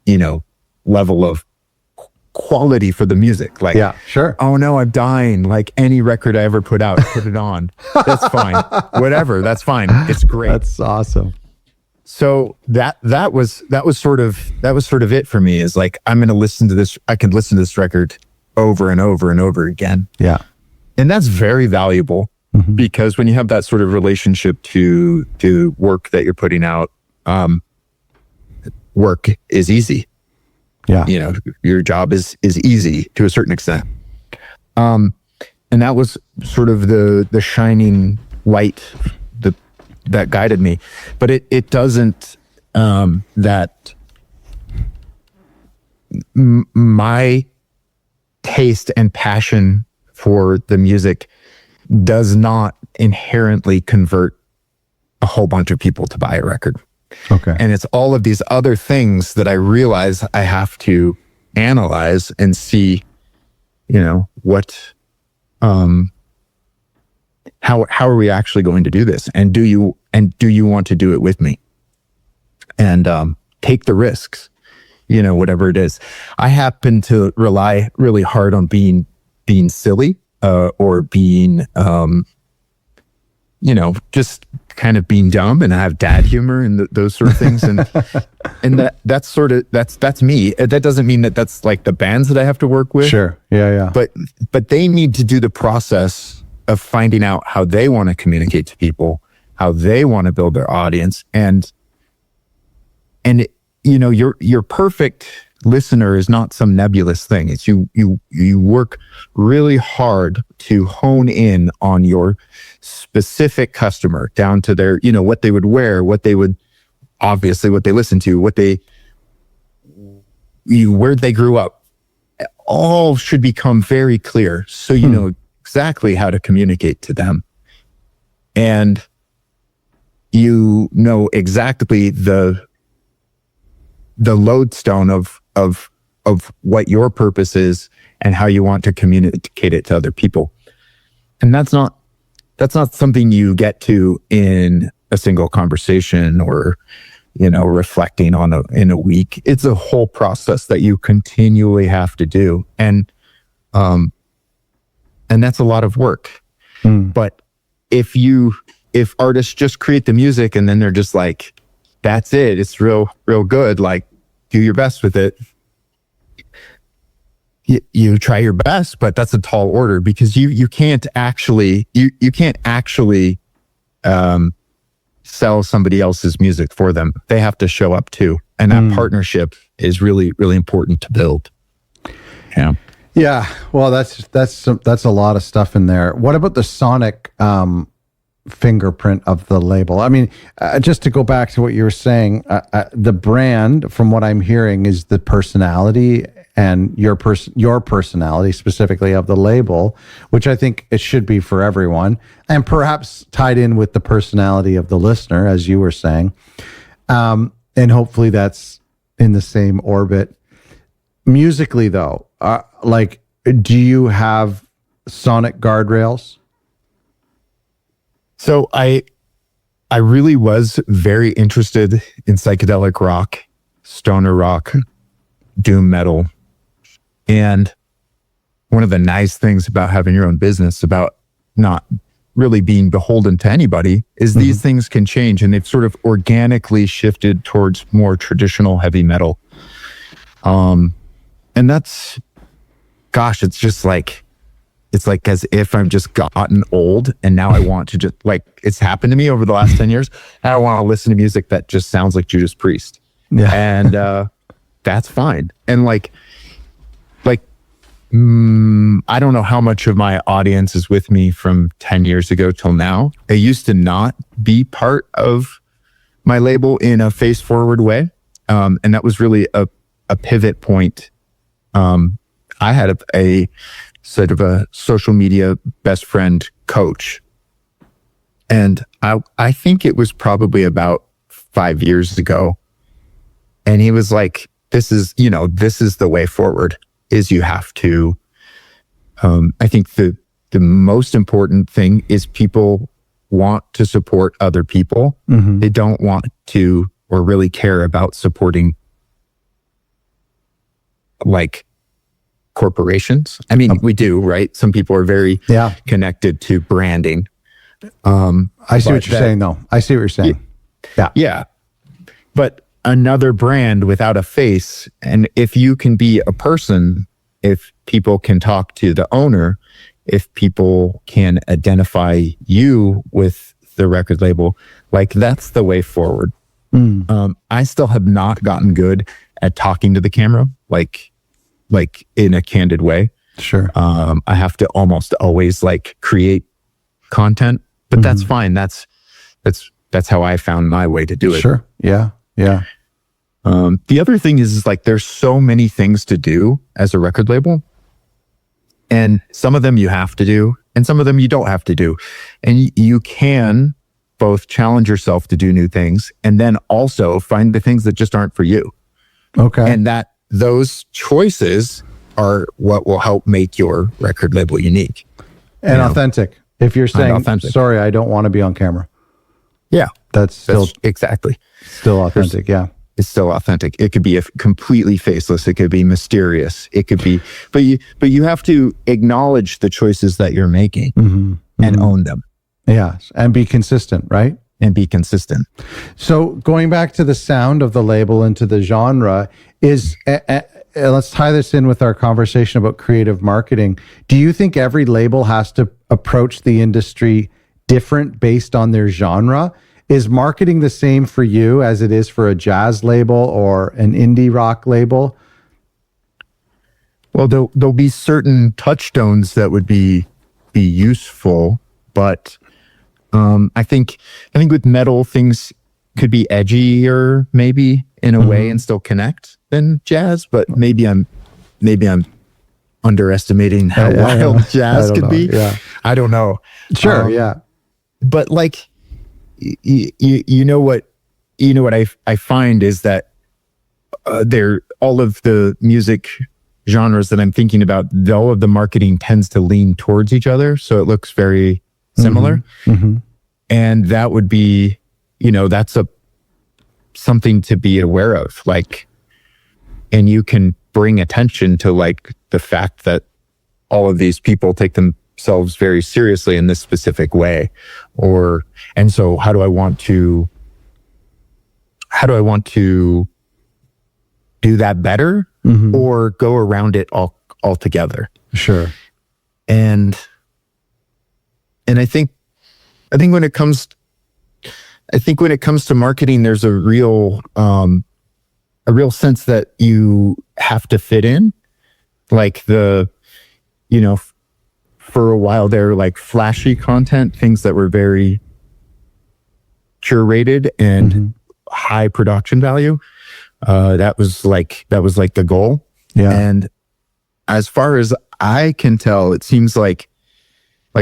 Speaker 2: you know, level of quality for the music. Like,
Speaker 1: yeah, sure.
Speaker 2: Oh no, I'm dying. Like any record I ever put out, put it on. That's fine. Whatever. That's fine. It's great.
Speaker 1: That's awesome.
Speaker 2: So that was sort of it for me, is like, I'm going to listen to this. I can listen to this record over and over and over again.
Speaker 1: Yeah.
Speaker 2: And that's very valuable, because when you have that sort of relationship to work that you're putting out, work is easy.
Speaker 1: Yeah.
Speaker 2: You know, your job is easy to a certain extent. And that was sort of the shining light that guided me. But it doesn't, that my taste and passion for the music does not inherently convert a whole bunch of people to buy a record.
Speaker 1: Okay.
Speaker 2: And it's all of these other things that I realize I have to analyze and see, you know, what, how are we actually going to do this? And do you want to do it with me? And take the risks, you know, whatever it is. I happen to rely really hard on being silly, or being, you know, just kind of being dumb, and I have dad humor and those sort of things. And that's me. That doesn't mean that that's like the bands that I have to work with.
Speaker 1: Sure. Yeah.
Speaker 2: But they need to do the process of finding out how they want to communicate to people, how they want to build their audience. And you know, your perfect listener is not some nebulous thing. It's you work really hard to hone in on your specific customer, down to their, you know, what they would wear, what they listen to, where they grew up. All should become very clear, so you know exactly how to communicate to them. And you know exactly the lodestone of what your purpose is and how you want to communicate it to other people. And that's not something you get to in a single conversation, or, reflecting on in a week. It's a whole process that you continually have to do. And that's a lot of work. But if artists just create the music and then they're just like, that's it, it's real good, like, do your best with it. You try your best, but that's a tall order, because you can't actually sell somebody else's music for them. They have to show up too. And that partnership is really, really important to build. Yeah.
Speaker 1: Yeah. Well, that's a lot of stuff in there. What about the sonic fingerprint of the label? I mean, just to go back to what you were saying, the brand, from what I'm hearing, is the personality and your personality specifically of the label, which I think it should be for everyone, and perhaps tied in with the personality of the listener, as you were saying. And hopefully that's in the same orbit. Musically, though, do you have sonic guardrails?
Speaker 2: So I really was very interested in psychedelic rock, stoner rock, doom metal. And one of the nice things about having your own business, about not really being beholden to anybody, is these things can change, and they've sort of organically shifted towards more traditional heavy metal. And that's, gosh, it's just like, it's like as if I've just gotten old and now I want to just, like, it's happened to me over the last 10 years. And I want to listen to music that just sounds like Judas Priest. Yeah. And that's fine. And I don't know how much of my audience is with me from 10 years ago till now. It used to not be part of my label in a face forward way. And that was really a pivot point. I had a sort of a social media best friend coach. And I think it was probably about 5 years ago. And he was like, this is the way forward, is you have to, I think the most important thing is people want to support other people. They don't want to or really care about supporting like corporations. I mean, we do, right? Some people are very connected to branding.
Speaker 1: I see what you're saying, though. I see what you're saying.
Speaker 2: Yeah. But another brand without a face, and if you can be a person, if people can talk to the owner, if people can identify you with the record label, like, that's the way forward. I still have not gotten good at talking to the camera, like in a candid way.
Speaker 1: Sure.
Speaker 2: I have to almost always like create content, but that's fine. That's how I found my way to do it.
Speaker 1: Sure. Yeah. Yeah.
Speaker 2: The other thing is like, there's so many things to do as a record label, and some of them you have to do and some of them you don't have to do. And you can both challenge yourself to do new things and then also find the things that just aren't for you.
Speaker 1: Okay.
Speaker 2: And that those choices are what will help make your record label unique.
Speaker 1: And authentic. If you're saying, sorry, I don't want to be on camera.
Speaker 2: Yeah.
Speaker 1: That's still
Speaker 2: exactly
Speaker 1: still authentic. Yeah.
Speaker 2: It's still authentic. It could be completely faceless. It could be mysterious. It could be, but you have to acknowledge the choices that you're making and own them.
Speaker 1: Yes. And be consistent, right?
Speaker 2: And be consistent.
Speaker 1: So going back to the sound of the label and to the genre, is let's tie this in with our conversation about creative marketing. Do you think every label has to approach the industry different based on their genre? Is marketing the same for you as it is for a jazz label or an indie rock label?
Speaker 2: Well, there'll be certain touchstones that would be useful, but I think with metal, things could be edgier maybe in a way and still connect than jazz, but maybe I'm underestimating how wild jazz could be.
Speaker 1: Yeah.
Speaker 2: I don't know.
Speaker 1: Sure. Yeah.
Speaker 2: But like, you know what I find is that all of the music genres that I'm thinking about, all of the marketing tends to lean towards each other, so it looks very similar. And that would be, that's something to be aware of, like, and you can bring attention to like the fact that all of these people take themselves very seriously in this specific way. And so how do I want to do that better, or go around it altogether?
Speaker 1: Sure.
Speaker 2: And I think when it comes to marketing, there's a real sense that you have to fit in. Like for a while there, like flashy content, things that were very curated and high production value. That was like the goal.
Speaker 1: Yeah.
Speaker 2: And as far as I can tell, it seems like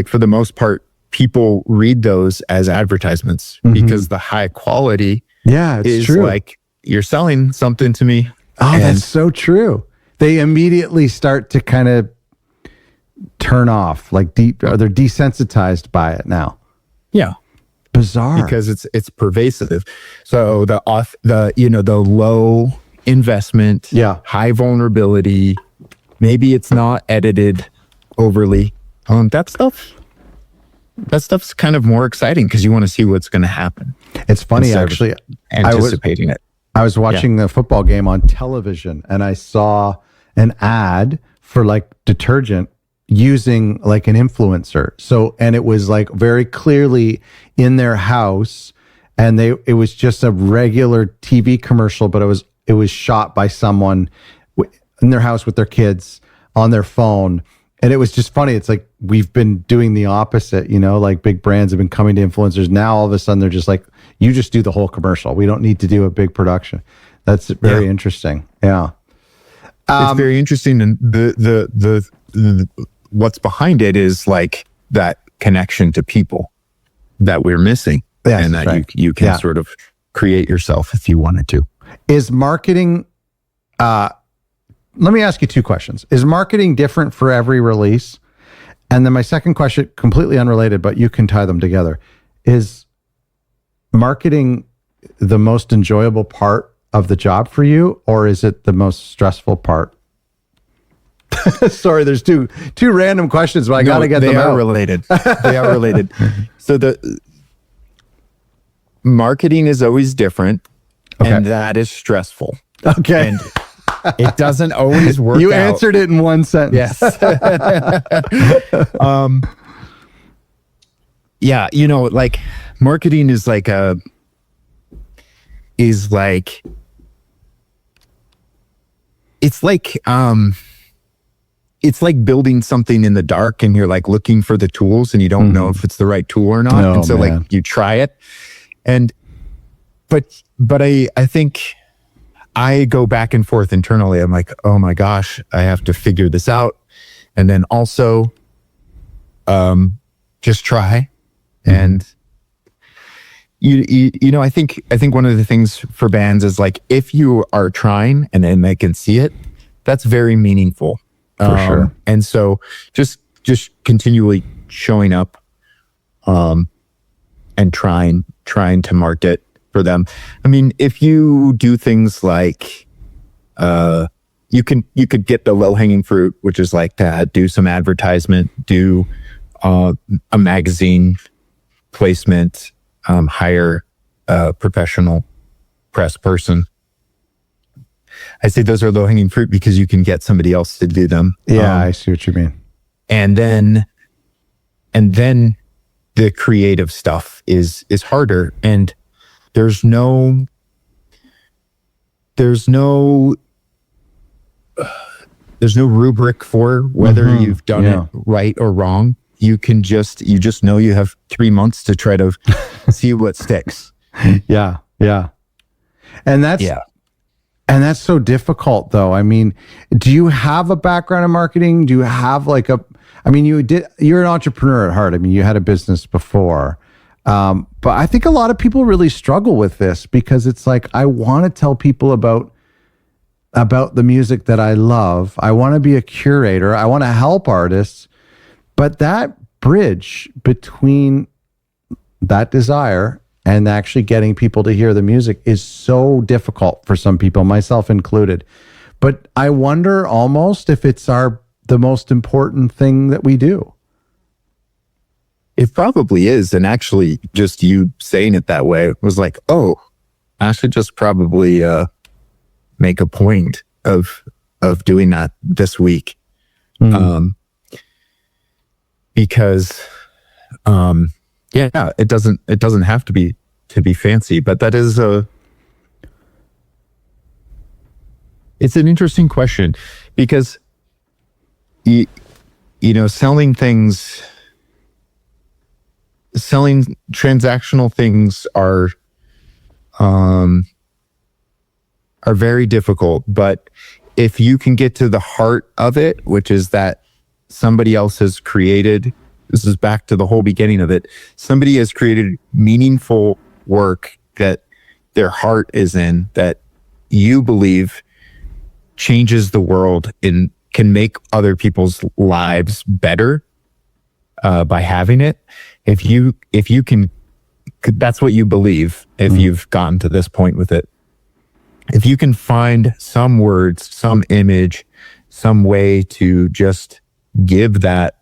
Speaker 2: for the most part, people read those as advertisements because the high quality is
Speaker 1: true.
Speaker 2: like, you're selling something to me.
Speaker 1: Oh, that's so true. They immediately start to kind of turn off, like they're desensitized by it now.
Speaker 2: Yeah.
Speaker 1: Bizarre.
Speaker 2: Because it's pervasive. So the low investment, high vulnerability, maybe it's not edited overly. That stuff's kind of more exciting because you want to see what's going to happen.
Speaker 1: It's funny, actually.
Speaker 2: Anticipating it.
Speaker 1: I was watching a football game on television and I saw an ad for like detergent using like an influencer. So, and it was like very clearly in their house, and it was just a regular TV commercial, but it was shot by someone in their house with their kids on their phone. And it was just funny. It's like, we've been doing the opposite, like big brands have been coming to influencers. Now all of a sudden they're just like, you just do the whole commercial. We don't need to do a big production. That's very interesting. Yeah.
Speaker 2: It's very interesting. And the what's behind it is like that connection to people that we're missing, and that you can sort of create yourself if you wanted to.
Speaker 1: Is marketing, let me ask you two questions. Is marketing different for every release? And then my second question, completely unrelated, but you can tie them together. Is marketing the most enjoyable part of the job for you, or is it the most stressful part? Sorry, there's two random questions, but I got to get them out.
Speaker 2: They are related. They are related. So the marketing is always different, and that is stressful.
Speaker 1: Okay.
Speaker 2: And it doesn't always work.
Speaker 1: You answered it in one sentence.
Speaker 2: Yes. Yeah, like marketing is like it's like building something in the dark, and you're like looking for the tools and you don't know if it's the right tool or not. And so like you try it, but I think I go back and forth internally. I'm like, oh my gosh, I have to figure this out. And then also just try. And I think one of the things for bands is like, if you are trying and then they can see it, that's very meaningful.
Speaker 1: For sure.
Speaker 2: And so just continually showing up and trying to market for them. I mean, if you do things like you could get the low-hanging fruit, which is like to do some advertisement, do a magazine placement, hire a professional press person. I say those are low-hanging fruit because you can get somebody else to do them.
Speaker 1: Yeah, I see what you mean. And
Speaker 2: then the creative stuff is harder, and there's no rubric for whether you've done it right or wrong. You just know you have 3 months to try to see what sticks.
Speaker 1: Yeah. And that's so difficult, though. I mean, do you have a background in marketing? Do you have you're an entrepreneur at heart. I mean, you had a business before. But I think a lot of people really struggle with this because it's like, I want to tell people about the music that I love. I want to be a curator. I want to help artists. But that bridge between that desire and actually getting people to hear the music is so difficult for some people, myself included. But I wonder almost if it's the most important thing that we do.
Speaker 2: It probably is. And actually, just you saying it that way was like, oh, I should just probably make a point of doing that this week. Because it doesn't have to be fancy, but that is it's an interesting question, because selling transactional things are very difficult. But if you can get to the heart of it, which is that somebody else has created, this is back to the whole beginning of it, somebody has created meaningful work that their heart is in, that you believe changes the world and can make other people's lives better by having it. If you can, that's what you believe. If you've gotten to this point with it, if you can find some words, some image, some way to just give that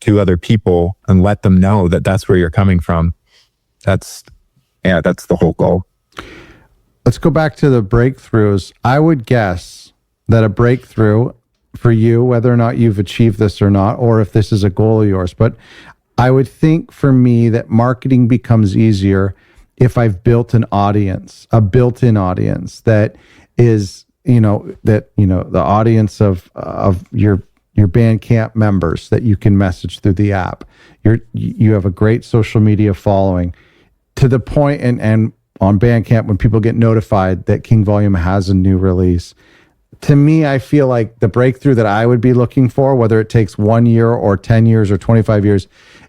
Speaker 2: to other people and let them know that that's where you're coming from, that's the whole goal.
Speaker 1: Let's go back to the breakthroughs. I would guess that a breakthrough for you, whether or not you've achieved this or not, or if this is a goal of yours, but I would think for me that marketing becomes easier if I've built an audience, a built-in audience that is, the audience of your Bandcamp members that you can message through the app. You have a great social media following, to the point, and on Bandcamp, when people get notified that King Volume has a new release. To me, I feel like the breakthrough that I would be looking for, whether it takes 1 year or 10 years or 25 years,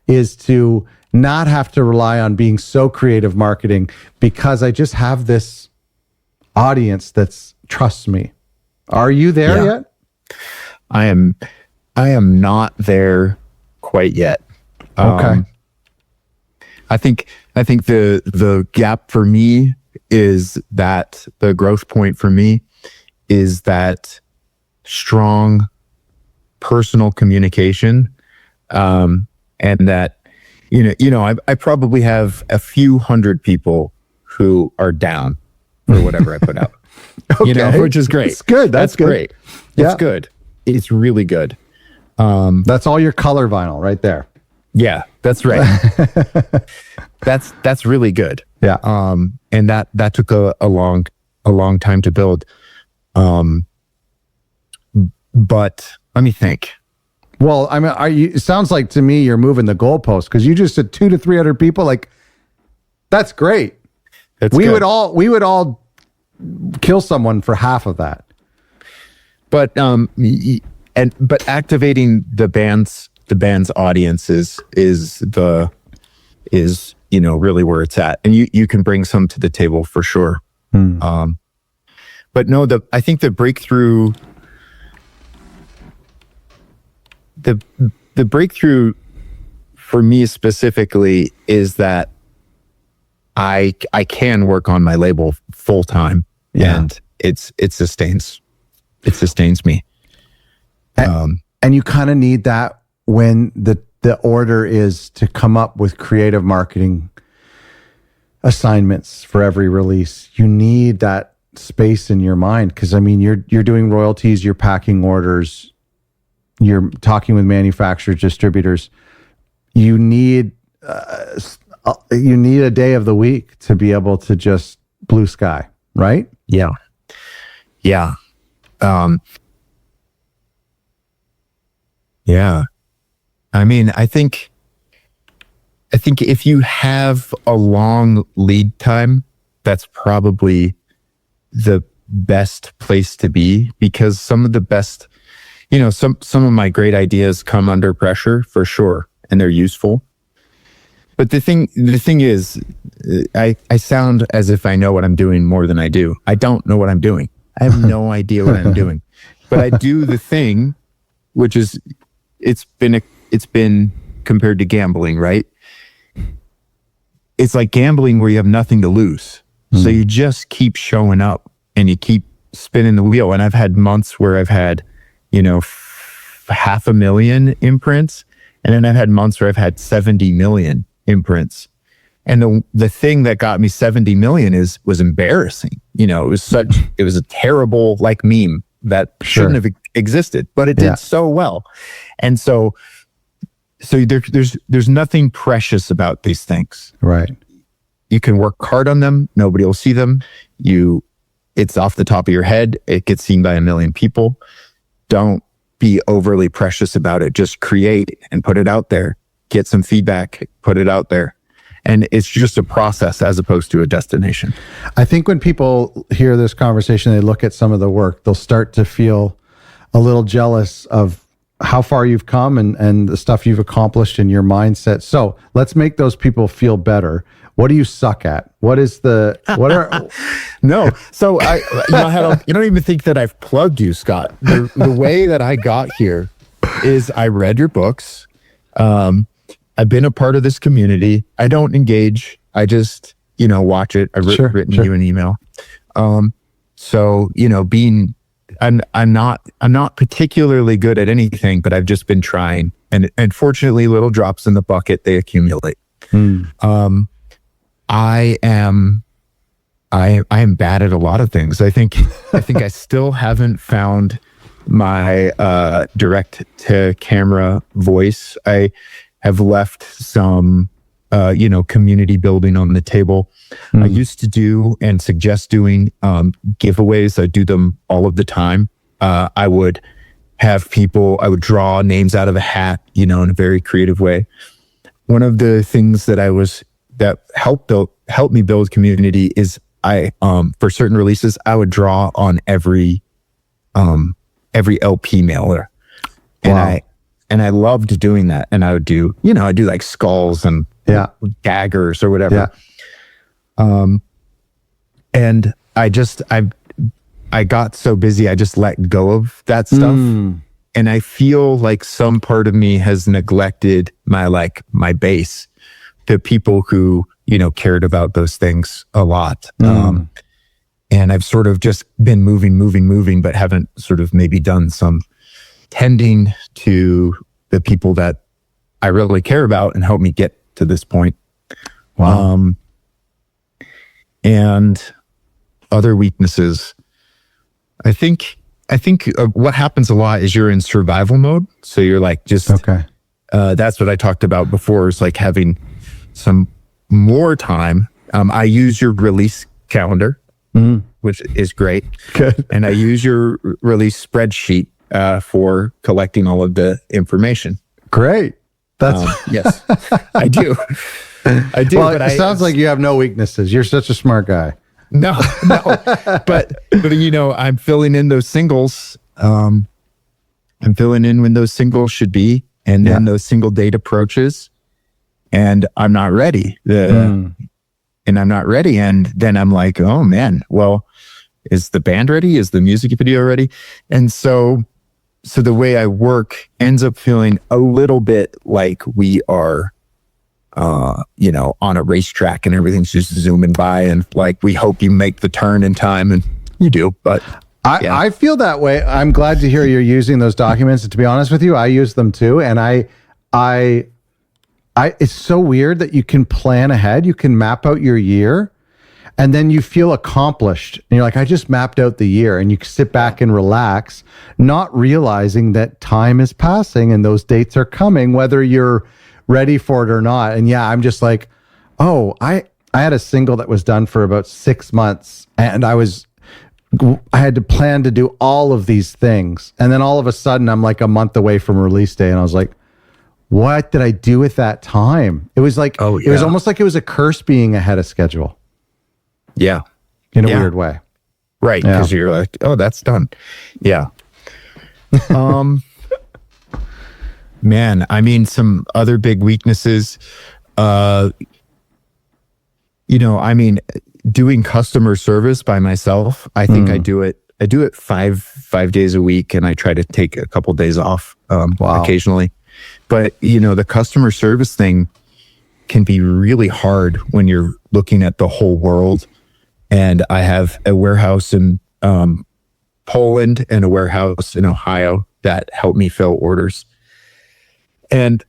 Speaker 1: is to not have to rely on being so creative marketing, because I just have this audience that's trusts me. Are you there yet?
Speaker 2: I am not there quite yet.
Speaker 1: Okay.
Speaker 2: I think the gap for me is that the growth point for me is that strong personal communication, and that I probably have a few hundred people who are down for whatever I put out.
Speaker 1: Okay.
Speaker 2: Which is great.
Speaker 1: It's good. That's good.
Speaker 2: Great.
Speaker 1: Yeah.
Speaker 2: It's good. It's really good.
Speaker 1: That's all your color vinyl right there.
Speaker 2: Yeah, that's right. That's really good.
Speaker 1: Yeah.
Speaker 2: And that took a long time to build. But let me think.
Speaker 1: Well, I mean, it sounds like to me you're moving the goalpost, because you just said 200 to 300 people. Like, that's great. We would all kill someone for half of that.
Speaker 2: But but activating the band's audience is really where it's at, and you can bring some to the table for sure. But no, I think the breakthrough. The breakthrough for me specifically is that I can work on my label full time, and it sustains me.
Speaker 1: And you kind of need that when the order is to come up with creative marketing assignments for every release. You need that space in your mind, because I mean, you're doing royalties, you're packing orders, you're talking with manufacturers, distributors. You need a day of the week to be able to just blue sky, right?
Speaker 2: Yeah. Yeah. Yeah. I mean, I think if you have a long lead time, that's probably the best place to be, because some of the best, some of my great ideas come under pressure for sure, and they're useful. But the thing is, I sound as if I know what I'm doing more than I do. I don't know what I'm doing. I have no idea what I'm doing, but I do the thing, which is, it's been compared to gambling, right? it's like gambling where you have nothing to lose. So you just keep showing up and you keep spinning the wheel. And I've had months where I've had, 500,000 imprints. And then I've had months where I've had 70 million imprints. And the thing that got me 70 million was embarrassing. It was a terrible like meme that shouldn't have existed, but it did so well. And so there's nothing precious about these things.
Speaker 1: Right.
Speaker 2: You can work hard on them. Nobody will see them. It's off the top of your head. It gets seen by a million people. Don't be overly precious about it. Just create and put it out there. Get some feedback, put it out there. And it's just a process as opposed to a destination.
Speaker 1: I think when people hear this conversation, they look at some of the work, they'll start to feel a little jealous of how far you've come and the stuff you've accomplished in your mindset. So let's make those people feel better. What do you suck at? What are...
Speaker 2: No. So I don't even think that I've plugged you, Scott. The way that I got here is I read your books. I've been a part of this community. I don't engage. I just, watch it. I've written you an email. So, I'm not particularly good at anything, but I've just been trying. And fortunately, little drops in the bucket, they accumulate. I am bad at a lot of things. I think I still haven't found my direct to camera voice. I have left some community building on the table. I used to do and suggest doing giveaways. I do them all of the time. I would draw names out of a hat, in a very creative way. One of the things that helped me build community is for certain releases, I would draw on every LP mailer.
Speaker 1: Wow.
Speaker 2: And I loved doing that. And I would do, I'd do like skulls and daggers or whatever. Yeah. And I got so busy, I just let go of that stuff. And I feel like some part of me has neglected my base, the people who, cared about those things a lot. And I've sort of just been moving, but haven't sort of maybe done some tending to the people that I really care about and help me get to this point.
Speaker 1: Wow.
Speaker 2: And other weaknesses. I think what happens a lot is you're in survival mode. So you're like that's what I talked about before, is like having some more time. I use your release calendar, which is great.
Speaker 1: Good.
Speaker 2: And I use your release spreadsheet for collecting all of the information.
Speaker 1: Great. That's
Speaker 2: yes, I do.
Speaker 1: Well, but it sounds like you have no weaknesses. You're such a smart guy.
Speaker 2: No, but I'm filling in those singles. I'm filling in when those singles should be, and then those single date approaches, and I'm not ready. And I'm not ready, and then I'm like, oh man, well, is the band ready? Is the music video ready? And so the way I work ends up feeling a little bit like we are, on a racetrack and everything's just zooming by, and like we hope you make the turn in time, and you do. But
Speaker 1: I feel that way. I'm glad to hear you're using those documents. And to be honest with you, I use them too. And I it's so weird that you can plan ahead. You can map out your year, and then you feel accomplished. And you're like, I just mapped out the year, and you sit back and relax, not realizing that time is passing and those dates are coming, whether you're ready for it or not. And I'm just like, oh, I had a single that was done for about 6 months, and I had to plan to do all of these things. And then all of a sudden I'm like a month away from release day. And I was like, what did I do with that time? It was like, it was almost like it was a curse being ahead of schedule.
Speaker 2: Yeah.
Speaker 1: In a weird way.
Speaker 2: Right. Because you're like, oh, that's done. Yeah. Man, I mean, some other big weaknesses, doing customer service by myself. I think I do it 5 days a week, and I try to take a couple days off occasionally. But, the customer service thing, can be really hard when you're looking at the whole world. And I have a warehouse in Poland and a warehouse in Ohio that help me fill orders. And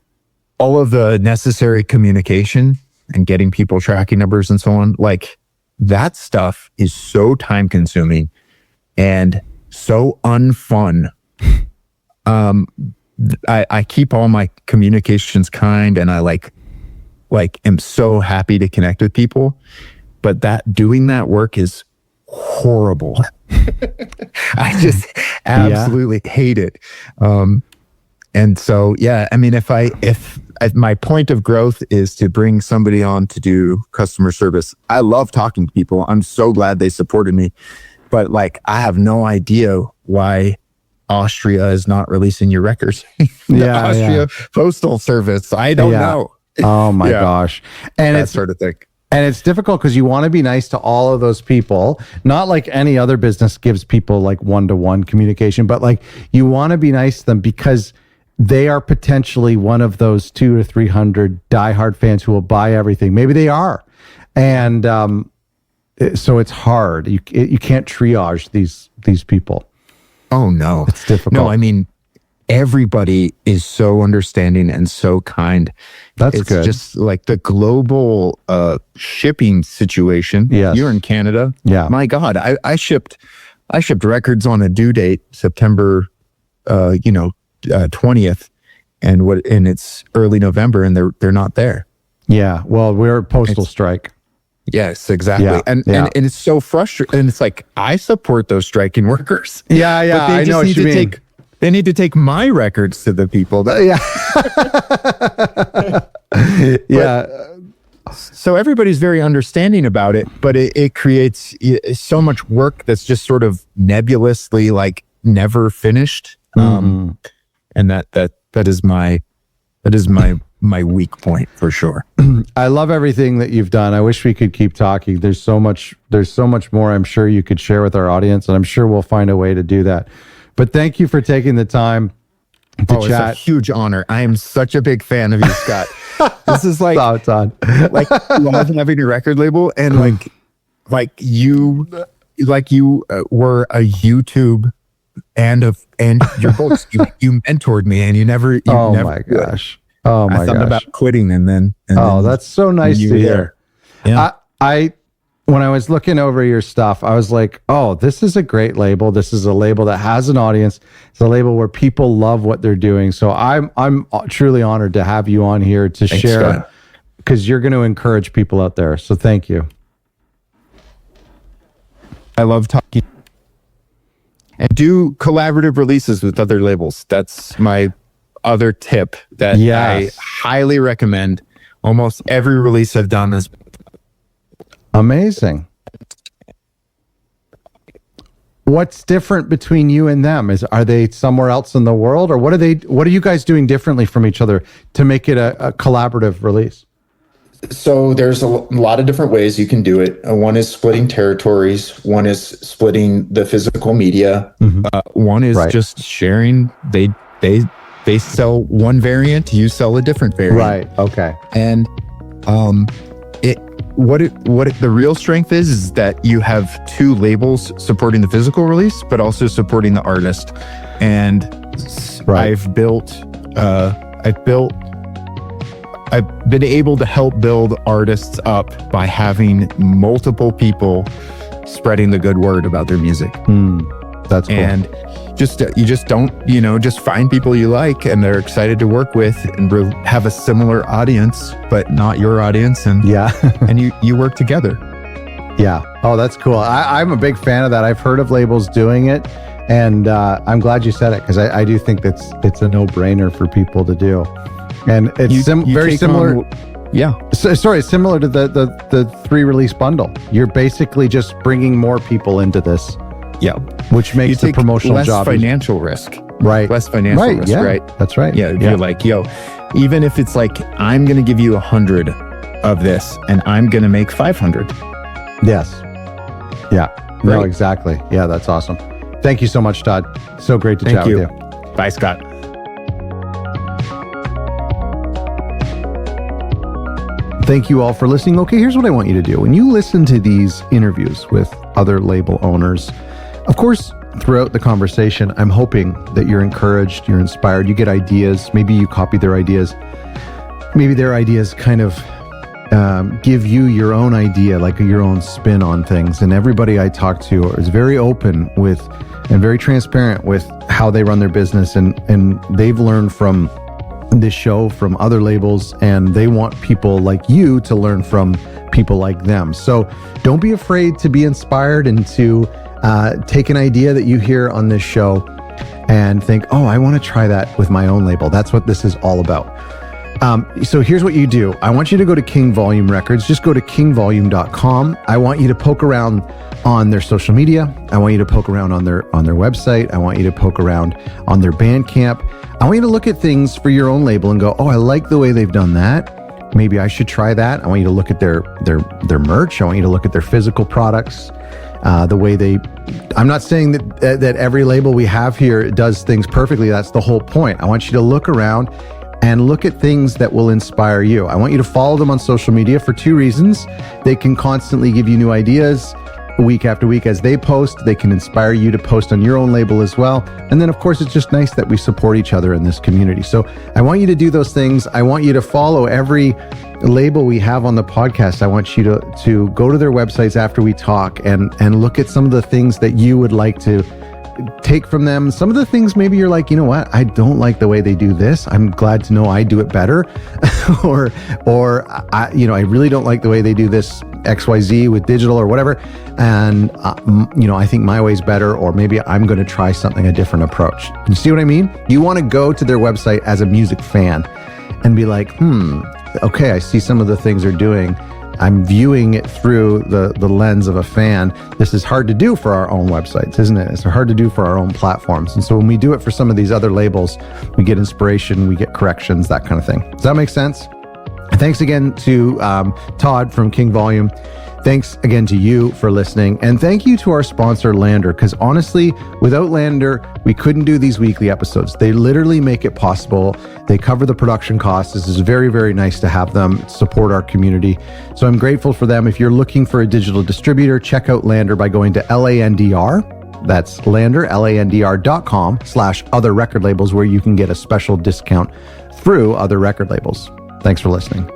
Speaker 2: all of the necessary communication and getting people tracking numbers and so on, like that stuff is so time consuming and so unfun. I keep all my communications kind, and I like am so happy to connect with people, but doing that work is horrible. I just absolutely hate it. And so, yeah, I mean, if my point of growth is to bring somebody on to do customer service, I love talking to people. I'm so glad they supported me, but like, I have no idea why Austria is not releasing your records. Austria Postal Service. I don't know.
Speaker 1: Oh my gosh. And
Speaker 2: that
Speaker 1: it's
Speaker 2: sort of thing.
Speaker 1: And it's difficult because you want to be nice to all of those people, not like any other business gives people like one-to-one communication, but like you want to be nice to them because they are potentially one of those 200 or 300 diehard fans who will buy everything. Maybe they are. And so it's hard. You can't triage these people.
Speaker 2: Oh, no.
Speaker 1: It's difficult.
Speaker 2: No, I mean, everybody is so understanding and so kind.
Speaker 1: It's good.
Speaker 2: Just like the global shipping situation.
Speaker 1: Yes.
Speaker 2: You're in Canada.
Speaker 1: Yeah.
Speaker 2: My God, I shipped records on a due date, September 20th, and it's early November, and they're not there.
Speaker 1: Yeah. Well, we're at postal strike.
Speaker 2: Yes, exactly.
Speaker 1: Yeah,
Speaker 2: and it's so frustrating. And it's like, I support those striking workers.
Speaker 1: Yeah.
Speaker 2: But they just need to mean. They need to take my records to the people. So everybody's very understanding about it, but it creates so much work that's just sort of nebulously like never finished. And that is my weak point for sure.
Speaker 1: I love everything that you've done. I wish we could keep talking. There's so much more I'm sure you could share with our audience, and I'm sure we'll find a way to do that. But thank you for taking the time to chat.
Speaker 2: It's a huge honor. I am such a big fan of you, Scott. This is like,
Speaker 1: Todd.
Speaker 2: like having a record label, and like you were a YouTube and your books. You mentored me, and you never.
Speaker 1: My gosh. Oh my gosh.
Speaker 2: I thought about quitting, and then
Speaker 1: that's so nice to hear.
Speaker 2: Yeah.
Speaker 1: When I was looking over your stuff, I was like, oh, this is a great label. This is a label that has an audience. It's a label where people love what they're doing. So I'm truly honored to have you on here to share, because you're going to encourage people out there. So thank you.
Speaker 2: I love talking. And do collaborative releases with other labels. That's my other tip that I highly recommend. Almost every release I've done is
Speaker 1: amazing. What's different between you and them? Are they somewhere else in the world, or what are you guys doing differently from each other to make it a collaborative release?
Speaker 2: So there's a lot of different ways you can do it. One is splitting territories. One is splitting the physical media. One is just sharing. They sell one variant, you sell a different variant.
Speaker 1: Right. Okay.
Speaker 2: And the real strength is that you have two labels supporting the physical release, but also supporting the artist. And I've been able to help build artists up by having multiple people spreading the good word about their music.
Speaker 1: That's cool.
Speaker 2: And you just don't, just find people you like and they're excited to work with and have a similar audience, but not your audience. And and you work together.
Speaker 1: Yeah. Oh, that's cool. I'm a big fan of that. I've heard of labels doing it, and I'm glad you said it, because I do think it's a no-brainer for people to do. And it's very similar. Similar to the 3-release bundle. You're basically just bringing more people into this.
Speaker 2: Yeah.
Speaker 1: Which makes the promotional job
Speaker 2: financial risk.
Speaker 1: Right.
Speaker 2: Less financial risk, right?
Speaker 1: That's right.
Speaker 2: Yeah. You're like, even if it's like, I'm going to give you 100 of this and I'm going to make 500.
Speaker 1: Yes. Yeah. Right. No, exactly. Yeah, that's awesome. Thank you so much, Todd. So great to chat with you.
Speaker 2: Bye, Scott.
Speaker 1: Thank you all for listening. Okay, here's what I want you to do. When you listen to these interviews with other label owners, of course, throughout the conversation, I'm hoping that you're encouraged, you're inspired, you get ideas. Maybe you copy their ideas. Maybe their ideas kind of give you your own idea, like your own spin on things. And everybody I talk to is very open with and very transparent with how they run their business. And they've learned from this show, from other labels, and they want people like you to learn from people like them. So don't be afraid to be inspired and to take an idea that you hear on this show and think, oh, I want to try that with my own label. That's what this is all about. So here's what you do. I want you to go to King Volume Records. Just go to kingvolume.com. I want you to poke around on their social media. I want you to poke around on their website. I want you to poke around on their Bandcamp. I want you to look at things for your own label and go, oh, I like the way they've done that. Maybe I should try that. I want you to look at their merch. I want you to look at their physical products. The way I'm not saying that every label we have here does things perfectly. That's the whole point. I want you to look around and look at things that will inspire you. I want you to follow them on social media for two reasons. They can constantly give you new ideas week after week as they post. They can inspire you to post on your own label as well. And then, of course, it's just nice that we support each other in this community. So I want you to do those things. I want you to follow every label we have on the podcast. I want you to go to their websites after we talk and look at some of the things that you would like to take from them. Some of the things maybe you're like, you know what, I don't like the way they do this. I'm glad to know I do it better. or I really don't like the way they do this XYZ with digital or whatever. And, I think my way's better, or maybe I'm going to try a different approach. You see what I mean? You want to go to their website as a music fan and be like, okay, I see some of the things they're doing. I'm viewing it through the lens of a fan. This is hard to do for our own websites, isn't it? It's hard to do for our own platforms. And so when we do it for some of these other labels, we get inspiration, we get corrections, that kind of thing. Does that make sense? Thanks again to Todd from King Volume. Thanks again to you for listening. And thank you to our sponsor, Lander, because honestly, without Lander, we couldn't do these weekly episodes. They literally make it possible. They cover the production costs. This is very, very nice to have them support our community. So I'm grateful for them. If you're looking for a digital distributor, check out Lander by going to LANDR. That's Lander, LANDR.com/other record labels, where you can get a special discount through other record labels. Thanks for listening.